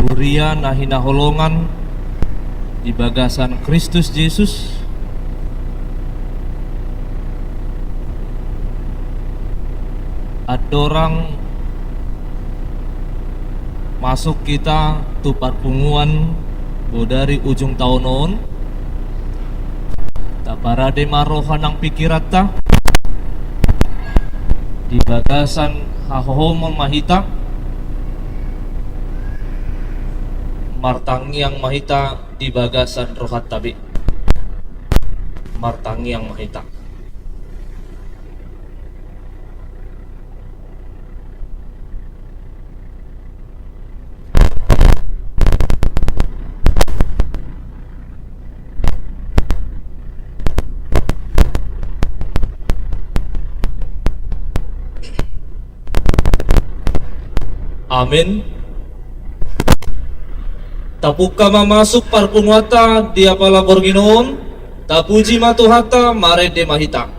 Buria nahina holongan di bagasan Kristus Yesus. Adorang masuk kita tu parpunguan bodari ujung tahun on tak parade marohan ang pikirata di bagasan hahohomon mahita martangi yang mahita di bagasan rohat tabi martangi yang mahita. Amin. Tapuka mamasuk parpunwata dia pala Ginoon, tapuji matuhata mare de mahita.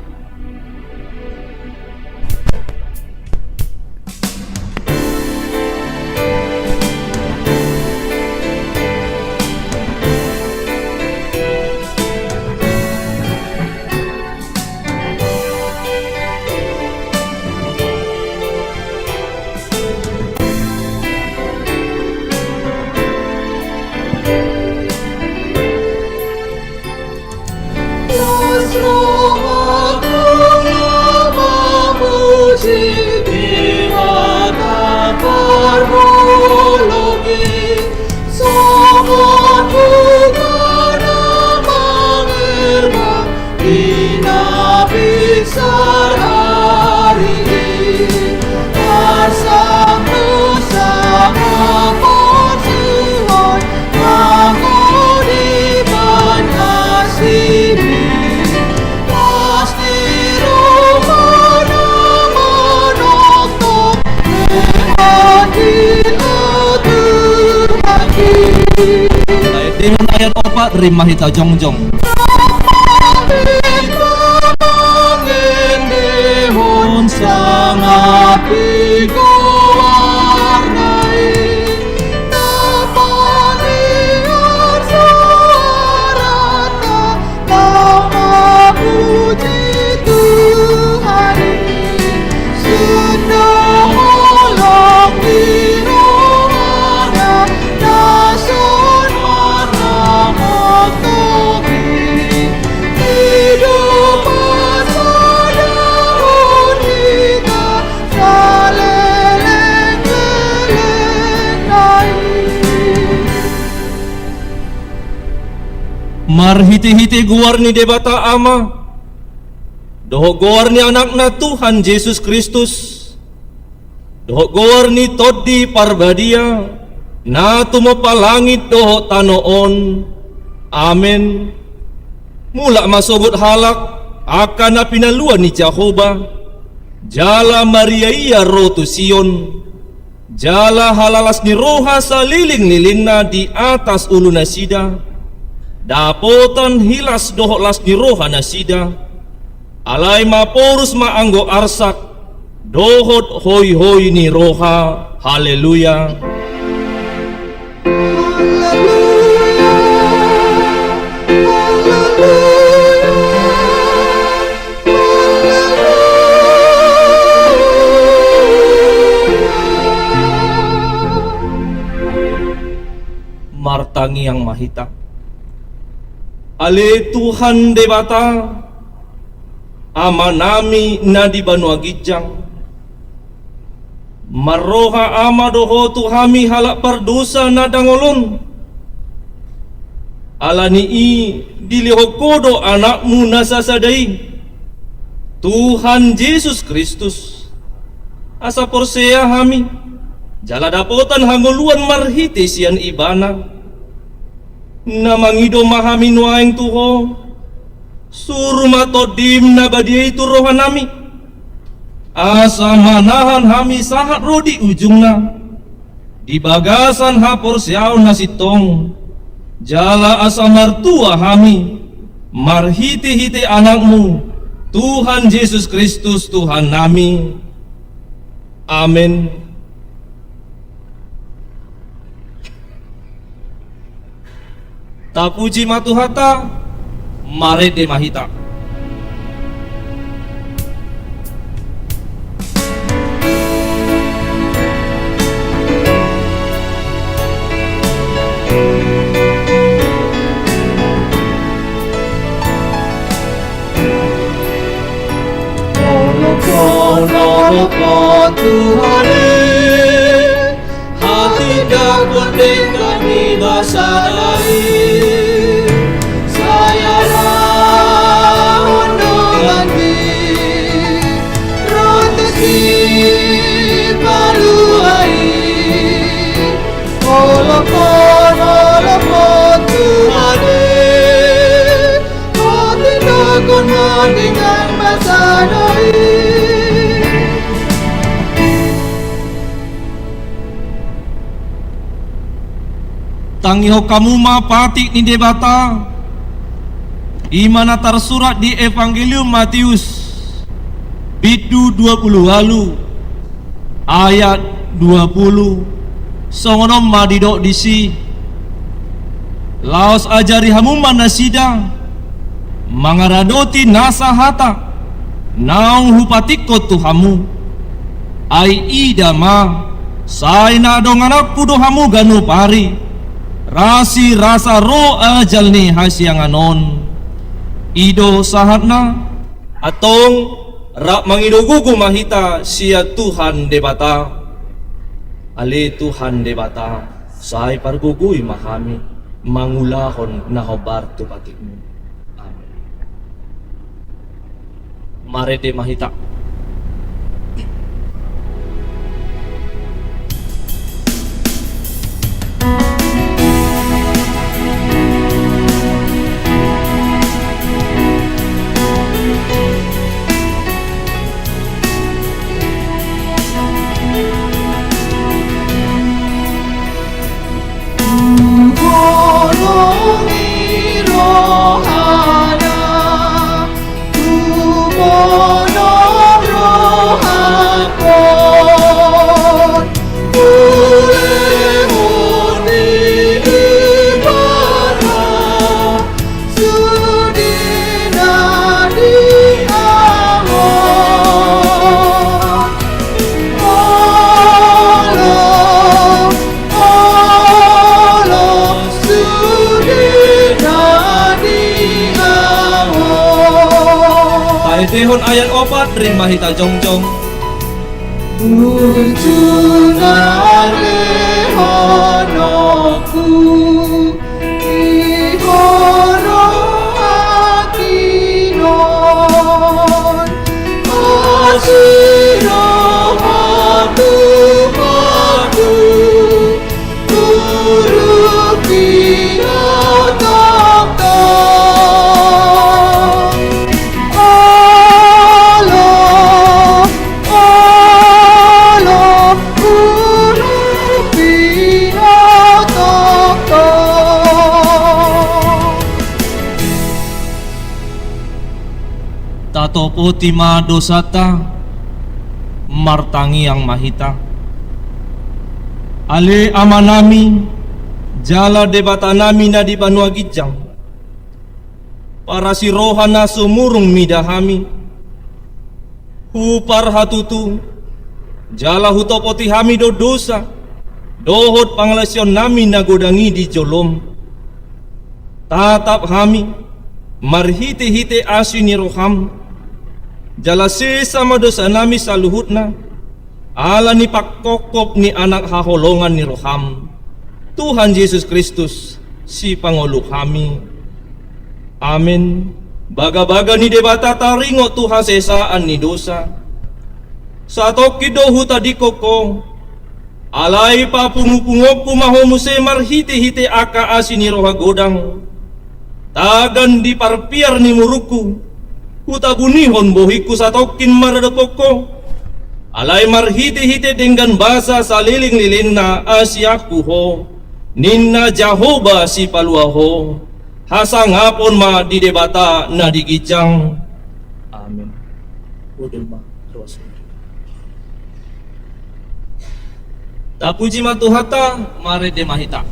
Dengan ayat opat rimah hita jongjong. Marhiti-hiti guarni debata ama doho guarni anakna Tuhan Yesus Kristus doho guarni todi parbadia na tumopalangit doho tanoon. Amen. Mula masubut halak akan na pinaluan ni Jehovah jala Maria iya rotu Sion jala halalas ni roha sa liling-lilingna di atas ulu nasida dapotan hilas dohlas ni roha nasida alai maporus maanggo arsak dohot hoi-hoi ni roha. Haleluya. Martangi yang mahita ale Tuhan debata amanami na di Banua Gijang maroha ama doho tuhami halak pardosa na dangolon alani i dilihokodo anakmu nasasadai Tuhan Yesus Kristus asa porsea hami jala dapotan hangoluan marhiti sian ibana na mangido mahamin waeng tuho suruh matodim na badiay itu rohan nami asa manahan hami sahat rodi ujungna di bagasan hapor siaw na sitong jala asa martua hami marhiti-hiti anakmu Tuhan Yesus Kristus Tuhan nami. Amin. tapuji matuhata, mare de mahita. Tuhan, hati dapat kami basadari, saya undangan di rotasi paluai, olapon Tuhan, hati dapat dengan basadari. Tangiho kamu mapati ni debata imana tersurat di Evangelium Matius bidu 20 lalu ayat 20 songonom madidok disi laos ajari hamu manasida mangaradoti nasahata naung hupatiko tuhamu ai idama saina donganak pudo hamu ganu pari rasi rasa ro ajal ni hasyanganon ido sahatna atong rak mangidogugu mahita sia Tuhan debata ali Tuhan debata sai pargugui mahami mangulahon nahobar tu patikmu. Amin. Mare de mahita. Dehon ayat opat ring mahita jongjong Ujungan lehonoku Ihoro akinon Asiro hatu hatu Turuti otak Tatopo tima dosata martangi yang mahita ale amanami jala debata nami na di Banua Gijang para si rohana sumurung midahami hupar hatutu jala hutopoti hami do dosa dohot panglasyon nami nagodangi di jolom tatap hami marhite-hite asini roham jala sesama dosa nami saluhutna ala ni pakkokop ni anak haholongan ni roham Tuhan Yesus Kristus si pangulu kami. Amin. Baga-baga ni debata taringo Tuhan sesaan ni dosa sa tokido tadi koko alai pa pungupungoku mahomuse marhite-hite aka asini roha godang tagan di parpiar ni muruku hutabunihon bohiku sa tokin maradapoko alai marhite-hite dengan basa saliling-liling na asyaku ho ninna Jahoba si paluaho hasangapon ma di debata na digijang. Amin. Udul ma tapuji matuhata mare de mahita.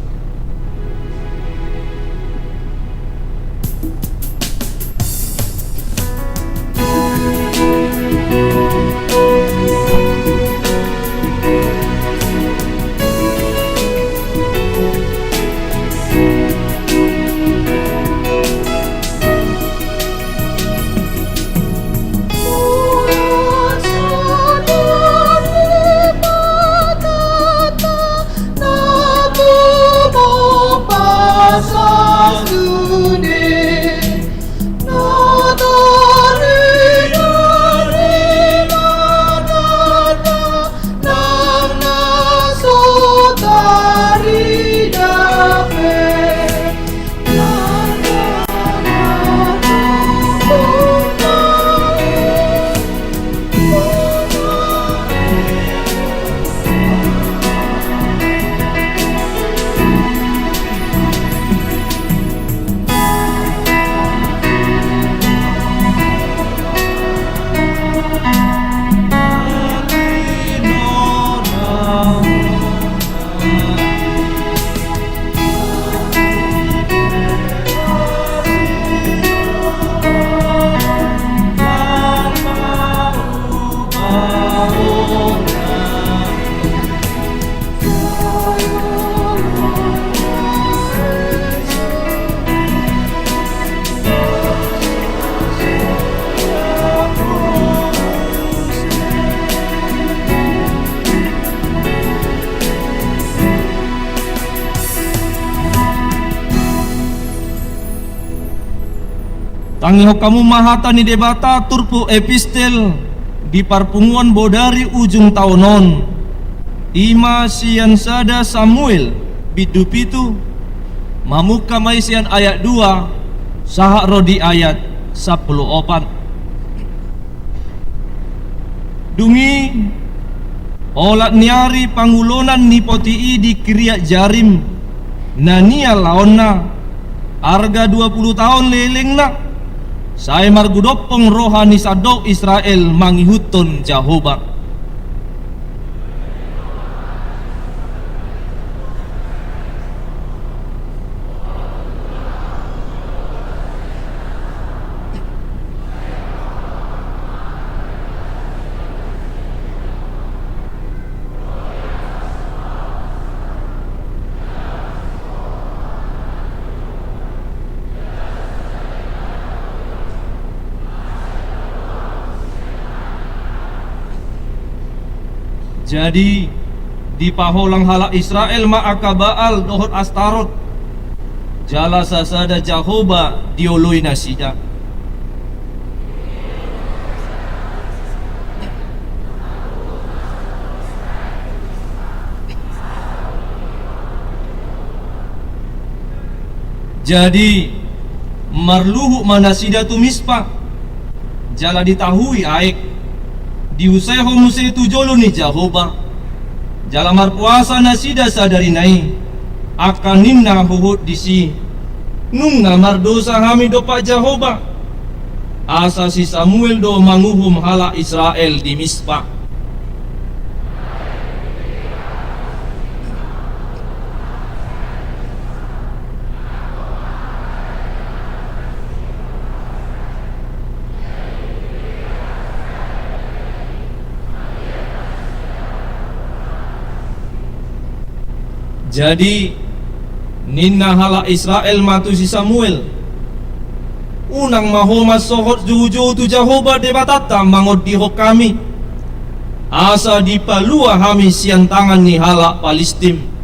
Tangiho kamu mahata ni debata turpu epistel di parpunguan bodari ujung tahunon. Ima sian sada Samuel bidu-pitu mamuka maisian ayat 2 sahak rodi ayat 14. Dungi olat niari pangulonan ni potii di Kiryat Jarim nania laonna arga 20 tahun leleng nak saya margudopong rohani sadok Israel mangihuton Jehovah. Jadi di paholang halak Israel ma'aka Baal dohot Astarot jala sasada Jehovah dioloi nasida. Jadi marluhu manasida tu mispa jala ditahui aik diusai homuse tu jolo ni Jehovah jala marpuasa nasida sadari nai akan ninna huhut disi nung namar dosa kami dopak Jehovah asa si Samuel do manguhum hala Israel di Mispa. Jadi ninna hala Israel matu si Samuel unang mahoma sohot juju tu Jehovah debatata mangod dihok kami asa dipalua kami sian tangan ni hala Palestim.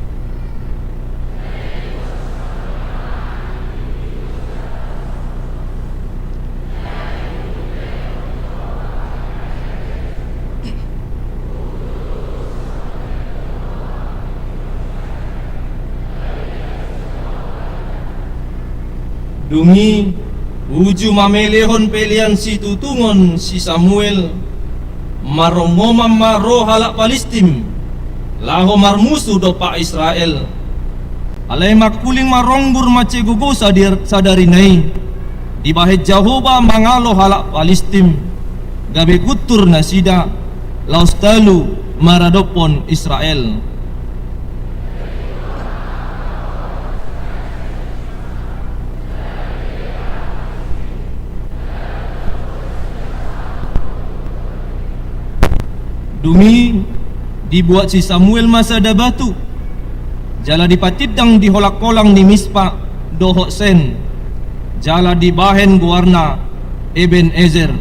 Dungi uju mamelehon pelian si tutungon si Samuel marongomam maro halak Palestim laho marmusuh dopa Israel alai makuling marongbur mace gugu sadari nai dibahet Jehovah mangalo halak Palestim gabe kutur nasida laustalu maradopon Israel. Dungi dibuat si Samuel masa dah batu jala dipatidang di holak kolang di Mispa dohok sen jala dibahen guarna Eben Ezer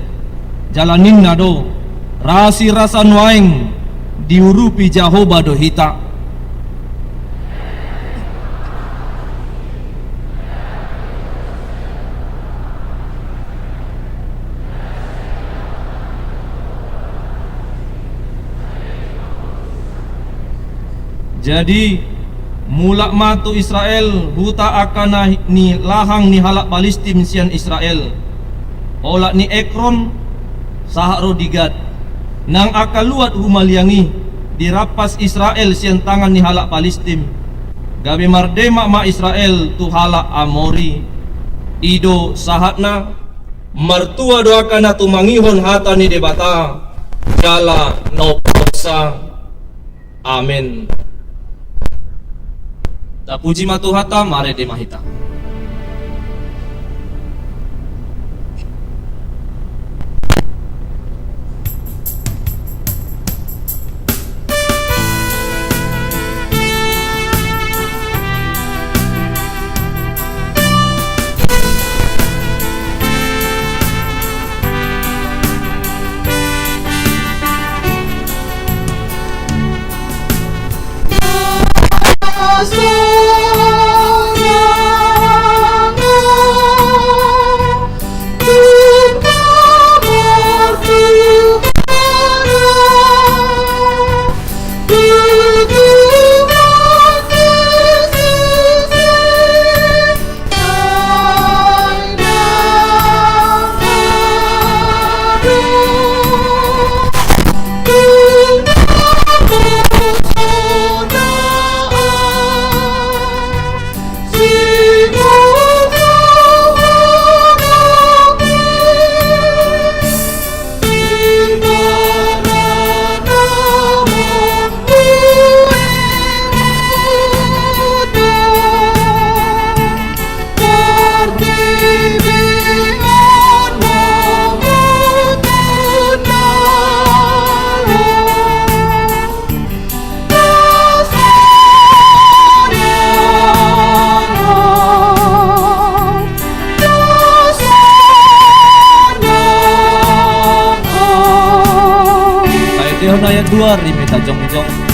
jala ninna do rasi rasa nuaing diurupi Jehovah do hita. Jadi mulak matu Israel huta akan ni lahang ni halak Palestim sian Israel olak ni Ekron sahak Rodigat nang akan luat humaliangi dirapas Israel sian tangan ni halak Palestim gabe mardema ma Israel tu halak Amori ido sahatna martua doakan tu mangihon hata ni debata jala no dosa. Amin. Ta puji matuhata mare de mahita. dua rimeta jongjong.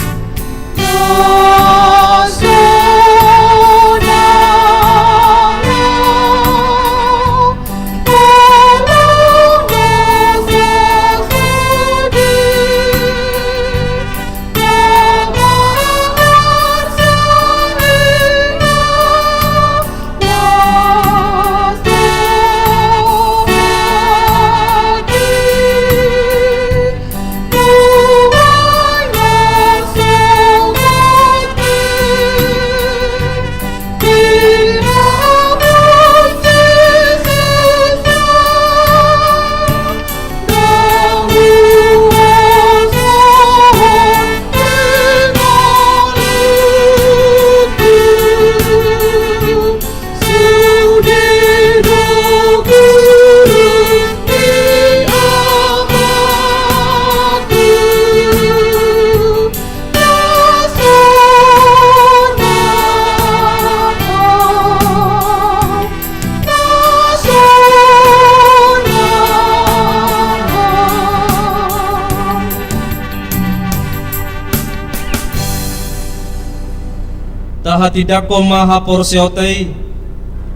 Taha tidako maha porsiotei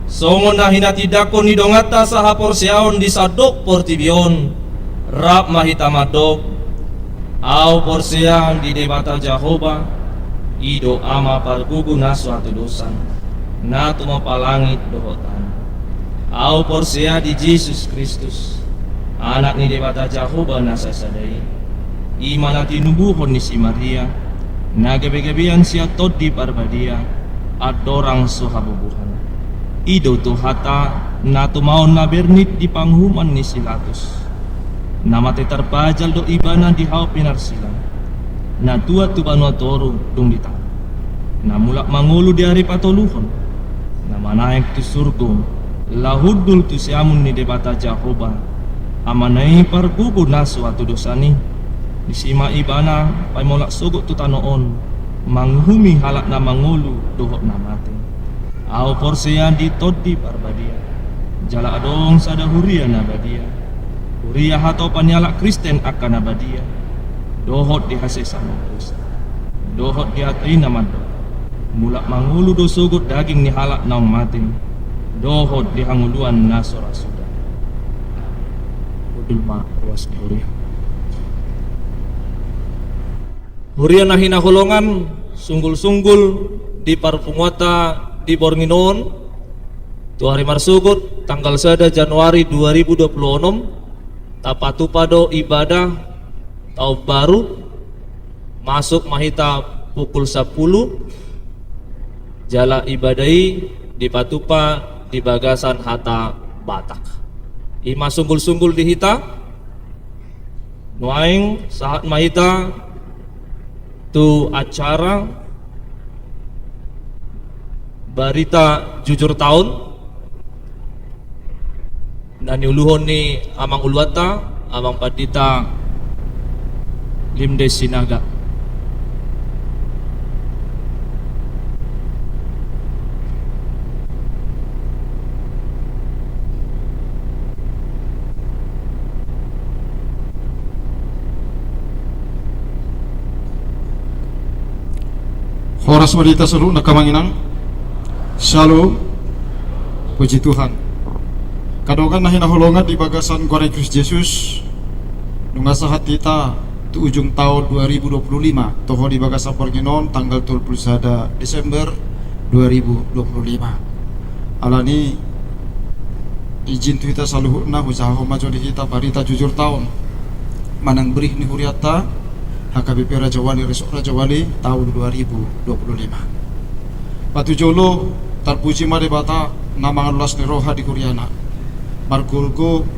songon nahina tidako ni dongata saha porsiaon di sadok portibion rap mahita madok au porsiang di debata Jehovah ido ama pargugu na suatu dosan na tumapalangit dohotan au porsia di Yesus Kristus anak ni debata Jehovah na sasadai imana tinubuhon ni si Maria na gabi-gabian siya todi parbadia at dorang suhabubuhan ido tuhata na tumaon na bernit di panghuman ni Silatus na matitarpajal do iba na dihaw pinarsilan na tuwa tubanwa toro dung dita na mulak mangulu di hari patoluhon na manaik tu surgo lahudul tu siamun ni debata Jehovah amanai pargugu na suatu dosani disima ibana pay molak sugot tu tanoon manghumi halak na mangulu dohok na mati au porsian di todi parbadia jala adong sada huria na badia huria hato panyalak Kristen akan abadia dohot di hasesa dosa dohot di atai nama do mulak mangulu do sugot daging ni halak naong mati dohot di hanguluan na sorasuda udul ma ruas di huria Huria na hinahulongan sunggul-sunggul di parpungwata di Bornginon tu hari marsugut tanggal 1 Januari 2026 tapatupado ibadah tahun baru masuk mahita pukul 10 jala ibadai di patupa di bagasan hata Batak ima sunggul-sunggul di hita nuaing saat mahita tu acara barita jujur tahun dan uluhon ni amang uluata amang padita limdes sinaga Horas balita seluruh nakamanginang Shalom puji Tuhan kadogan nahin nahulongan di bagasan Goreng Kristus Yesus nungasa hatita tu ujung tahun 2025 toho di bagasan Bornginon tanggal 21 Desember 2025 alani izin tu kita saluhuna usaha maju di kita barita jujur tahun manang berih ni huriata HKBP Raja Wali Resort Raja Wali tahun 2025 Patu Jolo terpuji mari bata nama alulas ni roha di Huriana margulgo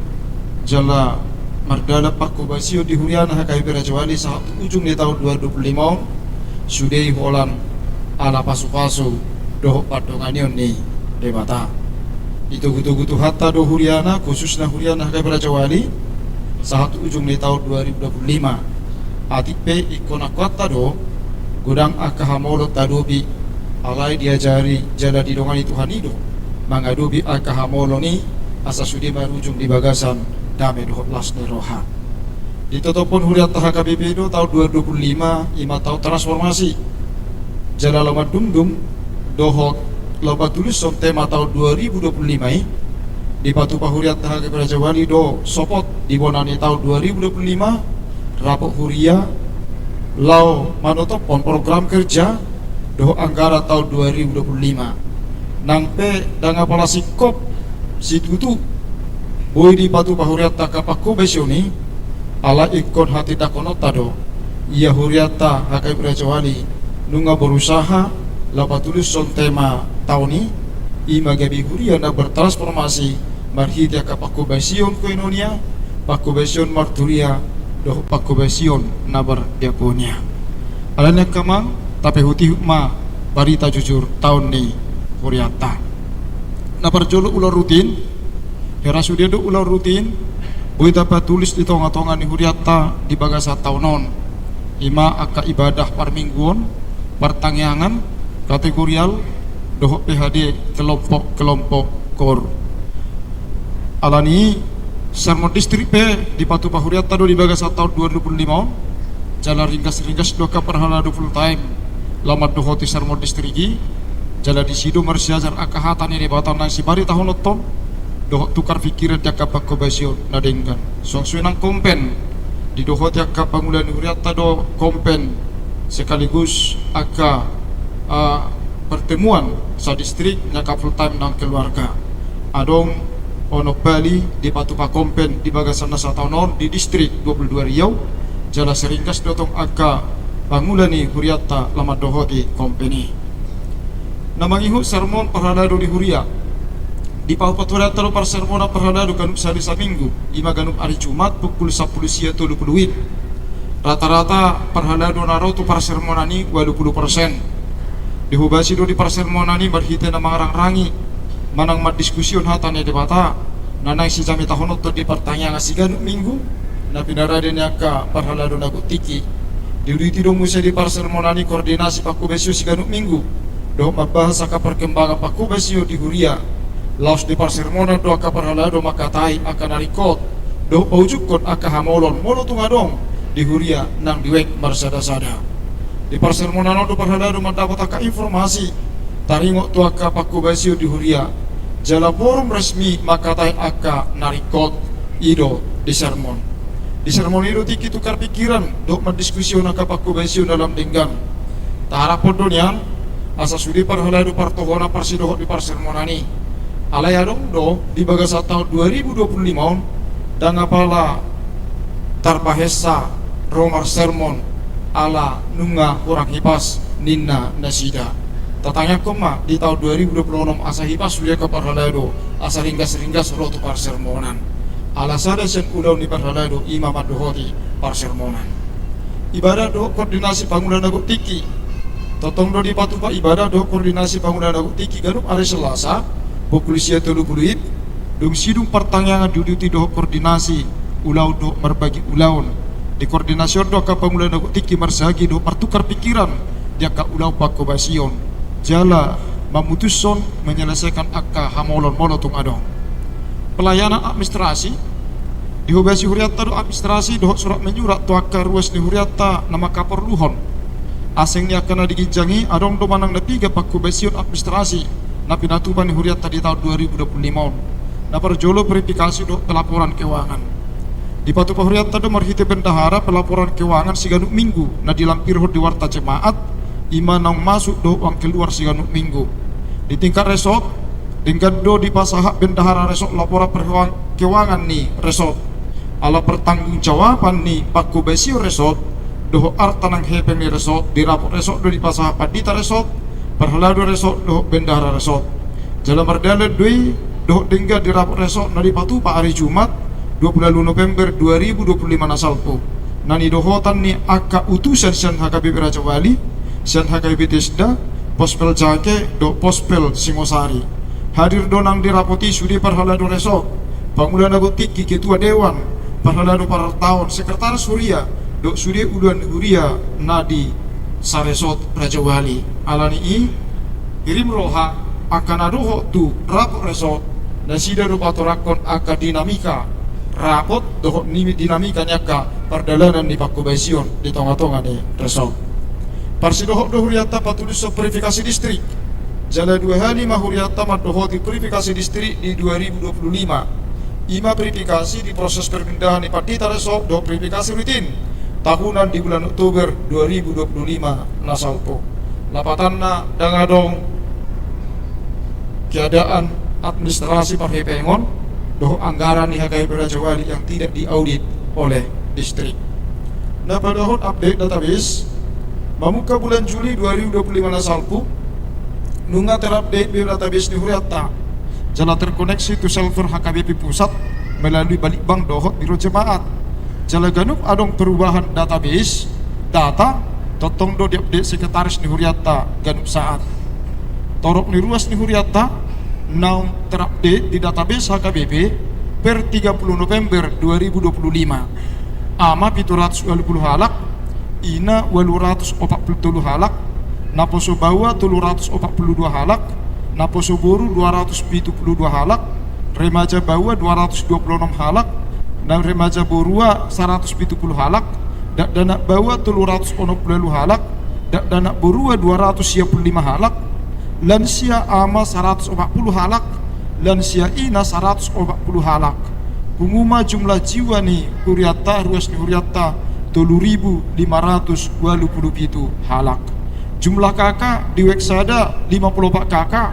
jala mardana pakko basio di Huriana HKBP Raja Wali saat ujung di tahun 2025 sudei holan ala pasu-pasu doh padonganion ni debata itu gutu-gutu hatta do Huriana khususnya Huriana HKBP Raja Wali saat ujung di tahun 2025 Atipe ikona kota do gudang akahamolo tadobi alai diajari jala didongani Tuhan itu mangadobi akahamolo ni asa sudi marujung di bagasan dame 12 ni roha Ditotopon huriata HKBP do tahun 2025 ima tahun transformasi jala lama dumdum dohok loba tulis som tema tahun 2025 di batu pahuriata HKBP Raja Wali do sopot di bonani tahun 2025 rapok huria lau manotopon program kerja do anggara tahun 2025 nangpe dangapala sikop situtu boy di batu pahuriata kapako besioni ala ikon hati dakonota do ia huriata HKBP Raja Wali nunga berusaha lapa tulis son tema tahun ini ima gabi huria na bertransformasi marhidia kapako besion ko inonia pako besion marturia do pako besion na berdiaponia alanya kamang tapi huti hukma barita jujur tahun ni huriata na perjolo ular rutin herasudia do ular rutin boy dapat tulis di tonga-tonga ni huriata di bagasa taunon ima aka ibadah par mingguon pertangyangan kategorial dohok PHD kelompok kor alani sermon distrik P di Patu Pahuriata do di bagasa tahun 2005 jala ringkas doka perhala do full time lamat dohoti sermon distriki jala di sido marsiajar akahatan ini batang nang sibari tahun otom dohok tukar pikiran jaka pakobasyon na denggan suang nang kompen di dohot jaka pangulan huriata do kompen sekaligus aka pertemuan sa distrik nyaka full time nang keluarga adong ono Bali di Patu Pakompen di bagasana sa taunon di distrik 22 Riau jala seringkas dotong aka pangulani huriata lama dohoti kompeni namangihu sermon parhalado di huria di Pahupaturiata lo par sermona parhalado ganup sari sa minggu ima ganup hari Jumat pukul 10 sia 20 win rata-rata parhalado naro tu par sermonani 80% dihubasi do di par sermonani berhite na mangarang-rangi manang mat diskusion hatane debata nanang si jami tahun to di pertanyaan asigan minggu na pinaraden yaka parhalado nago tiki diuriti do musa di par sermonani koordinasi pakubesio sigan minggu do mabahasa ka perkembangan pakubesio di huria laos di par sermona do aka parhalado makatai akan narikot do paujukot aka hamolon molo tungadong di huria nang diwek marsada-sada di par sermona do parhalado mendapat aka informasi taringo tu aka pakubesio di huria jala forum resmi makatai aka narikot ido di sermon ido tiki tukar pikiran dok mendiskusion aka pakubesio dalam denggan tahara podonian asa sudi parhalado partohona parsidohot di par sermonani alayadong do di bagasa tahun 2025 dangapala tarbahesa romar sermon ala nunga orang hipas ninna nasida tatanya koma di tahun 2026 asa hipas sulia ke parhalado asa ringgas rotu par sermonan ala sada sen udaw ni parhalado imam adohoti par sermonan ibadah do koordinasi bangunan dago tiki totong do di Patu pa ibadah do koordinasi bangunan dago tiki ganup hari Selasa pukul sia 30 dung sidung pertanyaan duduti do koordinasi ulau do berbagi ulaun di koordinasi do ka bangunan dago tiki marsagi do pertukar pikiran dia ka ulau pakobasion jala memutuskan menyelesaikan aka hamolon molotung adong pelayanan administrasi dihubasi huriata do administrasi dohok surat menyurat tu aka ruas di huriata nama kaperluhon asingnya kena digijangi adong do manang na 3 pakubasion administrasi na pinatuban di huriata di tahun 2025 na perjolo verifikasi do pelaporan keuangan di Patu Pahuriata do marhite bendahara pelaporan keuangan siganuk minggu na dilampir di warta jemaat ima nang masuk do uang keluar siganuk minggu di tingkat resort tingkat do di pasahak bendahara resort laporan keuangan ni resort ala pertanggungjawaban ni pakubesio resort do arta nang hepeng ni resort di rapor resort do di pasahak padita resort perhalado resort do bendahara resort jala mardale dui do tinggal di rapor resort na di Patu pa hari Jumat 20 November 2025 nasalpo nani dohotan ni aka utusan sian HKBP Raja Wali sian HKBP Tisda pospel jake do pospel Singosari hadir donang dirapoti sudi parhalado resok bangunan dago tiki ketua dewan parhalado par tahun sekretaris huria do sudi uluan huria nadi saresot Raja Wali alani i kirim roha akan adoho tu rapor resok dan sida do patorakon aka dinamika rapot doh ni dinamikanya ka perdalanan di Pakkubasion di tengah-tengah di resort. Parsidohok dohuriata patulus so verifikasi distrik. Jala 2 hari mahuriata madohok di verifikasi distrik di 2025. Ima verifikasi di proses perpindahan di Partita resort do verifikasi rutin tahunan di bulan Oktober 2025 nasalpo. Lapatanna dangadong keadaan administrasi Parhepengon doh anggaran di HKBP Raja Wali yang tidak diaudit oleh distrik. Nah, pada update database mamuka bulan Juli 2025 nasalpu nunga terupdate di database di Huriatta jala terkoneksi to server HKBP pusat melalui Balitbank dohot biro jemaat. Jala ganuk adong perubahan database data totong do diupdate sekretaris di Huriatta ganuk saat torok ni ruas di Huriatta now terupdate di database HKBP per 30 November 2025 ama 720 halak ina 840 halak naposo bawa 342 halak naposo boru 272 halak remaja bawa 226 halak dan remaja borua 170 halak dak dana bawa 360 halak dak dana borua 255 halak lansia ama 140 halak lansia ina 140 halak. Penguma jumlah jiwa ni Huriatta ruas ni Huriatta 3.527 halak. Jumlah kakak di wek sada 54 kakak,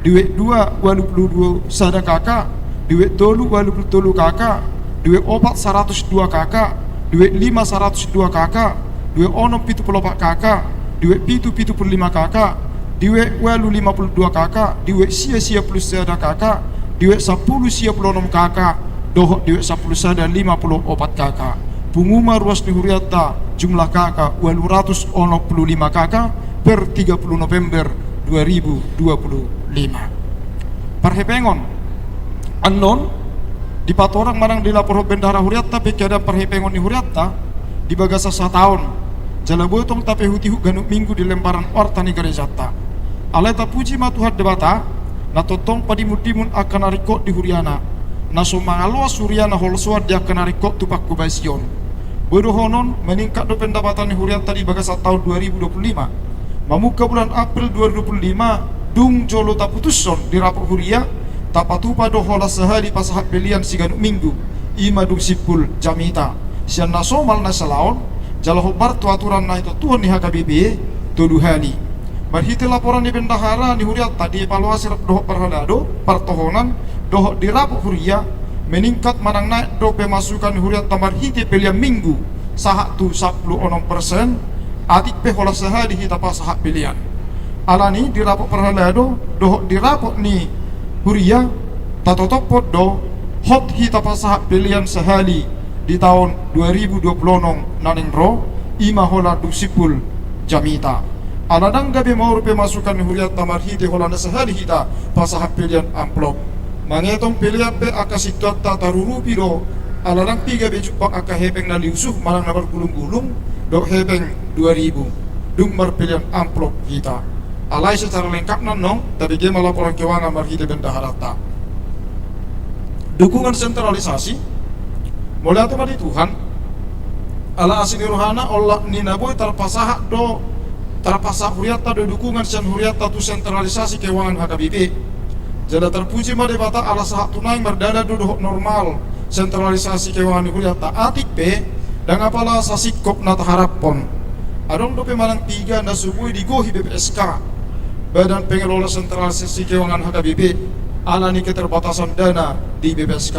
di wek 2 22 sada kakak, di wek tolu 23 kakak, di wek 4 102 kakak, di wek 5 102 kakak, di wek 6 74 kakak, di wek 7 75 kakak, di wek 52 kakak, di wek sia plus sada kakak, di wek 10 sia 6 kakak, dohok di wek 10 sada 54 kakak. Penguma ruas di Huriatta jumlah kakak 245 kakak per 30 November 2025. Parhepengon anon di patorang marang di lapor bendahara Huriatta pekada Parhepengon di Huriatta di bagasa 1 tahun jala botong tape hutihu ganuk minggu di lembaran warta ni garejata aleta puji matuhat debata na totong padimun-dimun akan arikot di Huriana na sumangaloa Suryana holsuat dia akan arikot tu Pakkubasion. Bodohonon meningkat do pendapatan di Huriatta di bagasa tahun 2025 mamuka bulan April 2025 dung jolo taputuson di rapor Huria tapatupa do hola sehari pasahak belian siganuk minggu ima dung sipul jamita sian nasomal nasalaon jala hobar tu aturan na itu Tuhan di HKBP toluhani marhiti laporan di bendahara di Huriatta di evaluasi dohok perhalado partohonan dohok di rapor Huria meningkat manang naik do pemasukan Huriatta marhiti pelian minggu sahak tu 10% adik pe hola sehari hita pasahak pilihan alani di rapor perhalado dohok di rapor ni Huria tatotopot do hot hita pasahak pilihan sehari di tahun 2020 naning ro ima hola du sipul jamita aladang gabe mau pemasukan Huriatta marhiti hola sehari hita pasahak pilihan amplop mangetong pilihan pe akasitwa tarurupi do aladang 3 bejupang akahepeng na liusuh malang nabar gulung-gulung do hepeng 2000 dung marpilihan amplop kita alai secara lengkap nong tapi dia laporan keuangan marhiti bendaharata dukungan sentralisasi mulai atau mati Tuhan ala asini rohana Allah ninaboy terpasah do terpasah Huriatta do dukungan sen Huriatta tu sentralisasi keuangan HKBP jada terpuji madebata ala sahak tunai merdada do dohok normal sentralisasi keuangan Huriatta atik pe dan apalah sasikop nata harapon adong dope malang 3 na subui digohi BPSK Badan Pengelola Sentralisasi Keuangan HKBP alani keterbatasan dana di BPSK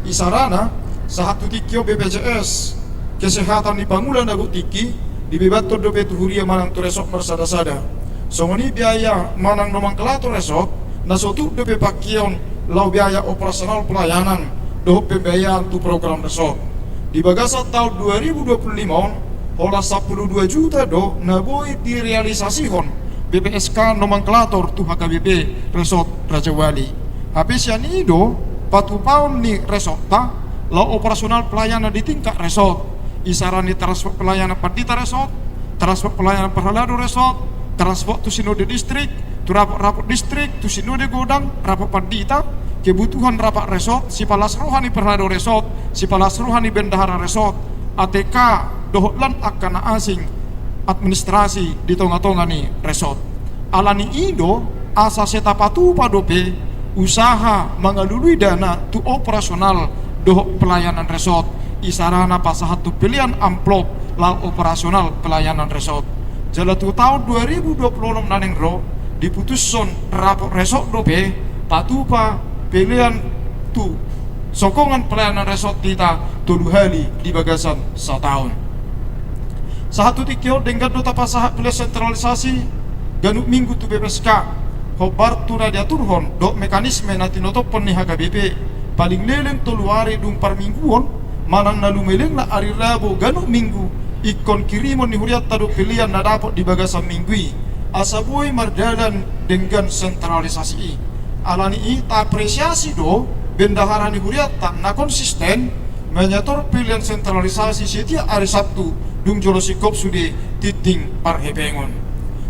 isarana sahat tutikyo BPJS kesehatan di Pangulan dagu tiki di bebato dope Huria manang tu resok mersada-sada songoni biaya manang nomenklatur resok na sotu dope pakion lau biaya operasional pelayanan doh pembiayaan tu program resok di bagasa tahun 2025 hola 12 juta do naboi direalisasihon BPSK nomenklatur tu HKBP resort Raja Wali habis yang itu patu paun ni resort ta lau operasional pelayanan di tingkat resort isaran di transfer pelayanan Partita resort transfer pelayanan Perhalado resort transfer tu sinode distrik tu rapor distrik tu sinode godang rapor Partita kebutuhan rapat resort, si palas rohani perhado resort, si palas rohani bendahara resort, ATK dohotlan akana asing administrasi di tonga-tonga ni resort. Alani ido asa setapatu padope usaha mengalului dana tu operasional dohok pelayanan resort isarana pasahatu pilihan amplop lau operasional pelayanan resort. Jalatu tahun 2026 naneng ro diputusson rapor resort dope patupa pilihan tu sokongan pelayanan resort kita tulu hali di bagasan setahun. Satu tikio dengan nota pasah pilihan sentralisasi ganuk minggu tu BPSK hobar tu radia turhon dok mekanisme nanti notopon ni HKBP paling leleng tolu hari dung par mingguon manang nalu meleng na ari Rabu ganuk minggu ikon kirimon ni huriat tadu pilihan na dapat di bagasan minggui asaboy mardalan dengan sentralisasi alani i ta apresiasi do bendahara ni huriat tak na konsisten menyator pilihan sentralisasi setiap hari Sabtu dung jolosikop sude titing parhebengon.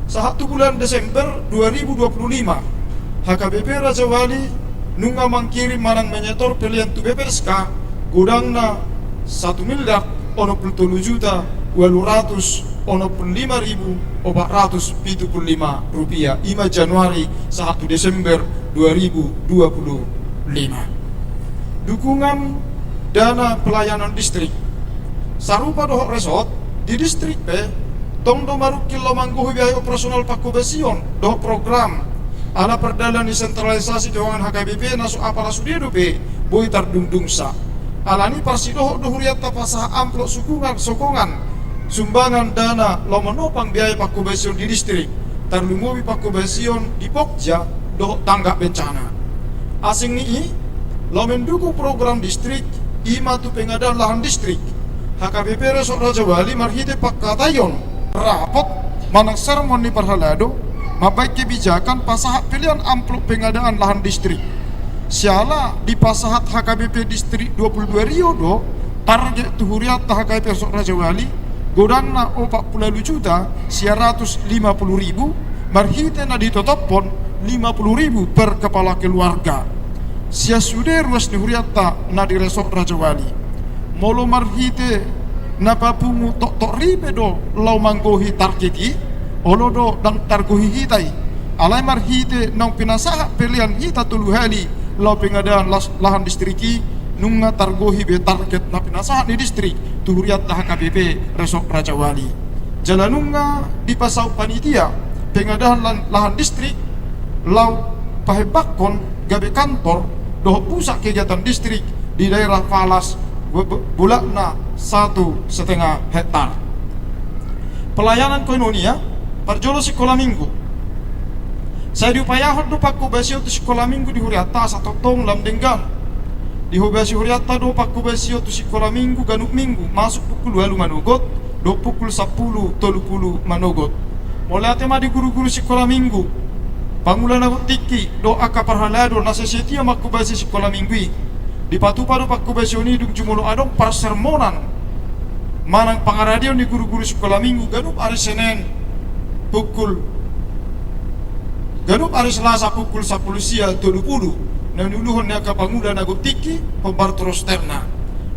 Satu bulan Desember 2025 HKBP Raja Wali nunga mangkirim manang menyetor pilihan tu BPSK gudangna 1.083.805.475 rupiah 5 Januari 1 Desember 2025. Dukungan dana pelayanan distrik sarupa dohok resort di distrik P tong do maru kilo mangguhi biaya operasional pakubesion dohok program ala perdalan desentralisasi keuangan HKBP nasu apala sudedo P boy tardungdung sa alani parsi dohok dohuriat tapasah amplok sokongan sumbangan dana lo menopang biaya pakubesion di distrik tarlumuwi pakubesion di Pokja dohok tanggap bencana asing ni lo mendukung program distrik ima tu pengadaan lahan distrik HKBP Resort Raja Wali marhite pakkatayon rapot manang sermon ni parhalado mabaik kebijakan pasahat pilihan amplop pengadaan lahan distrik siala di pasahat HKBP distrik 22 Rio do target tuhuriat HKBP Resort Raja Wali godangna 42 juta 150.000 marhite na ditotopon 50.000 per kepala keluarga sia sude ruas ni huriata na di Resort Raja Wali molo marhite na papungu tok ribe do lau manggohi targeti olo do dang targohi hitai alai marhite nang pinasaha pilihan hita tulu hali lau pengadaan lahan distriki nunga targohi be target na pinasaha ni distrik tuhuriat HKBP Resort Raja Wali jalanunga di pasau panitia pengadaan lahan distrik lau pahebakon gabe kantor doh pusat kegiatan distrik di daerah Falas bulakna 1,5 hektar. Pelayanan koinonia parjolo sekolah minggu. Saya diupayahon do pakubasio tu sekolah minggu di huriata satu tong lam denggan. Di hubasi huriata do pakubasio tu sekolah minggu ganuk minggu masuk pukul 8 manogot do pukul 10:30 manogot. Mulai tema di guru-guru sekolah minggu. Pangulan aku tiki do aka parhalado nasa setia makubasi sekolah minggu. Di patupado pakubasioni dung jumulo adong par sermonan manang pangaradio ni guru-guru sekolah minggu ganup hari Senin pukul ganup hari Selasa pukul 10 sia 30 nanuluhon ni aka pangulan aku tiki pembar terus terna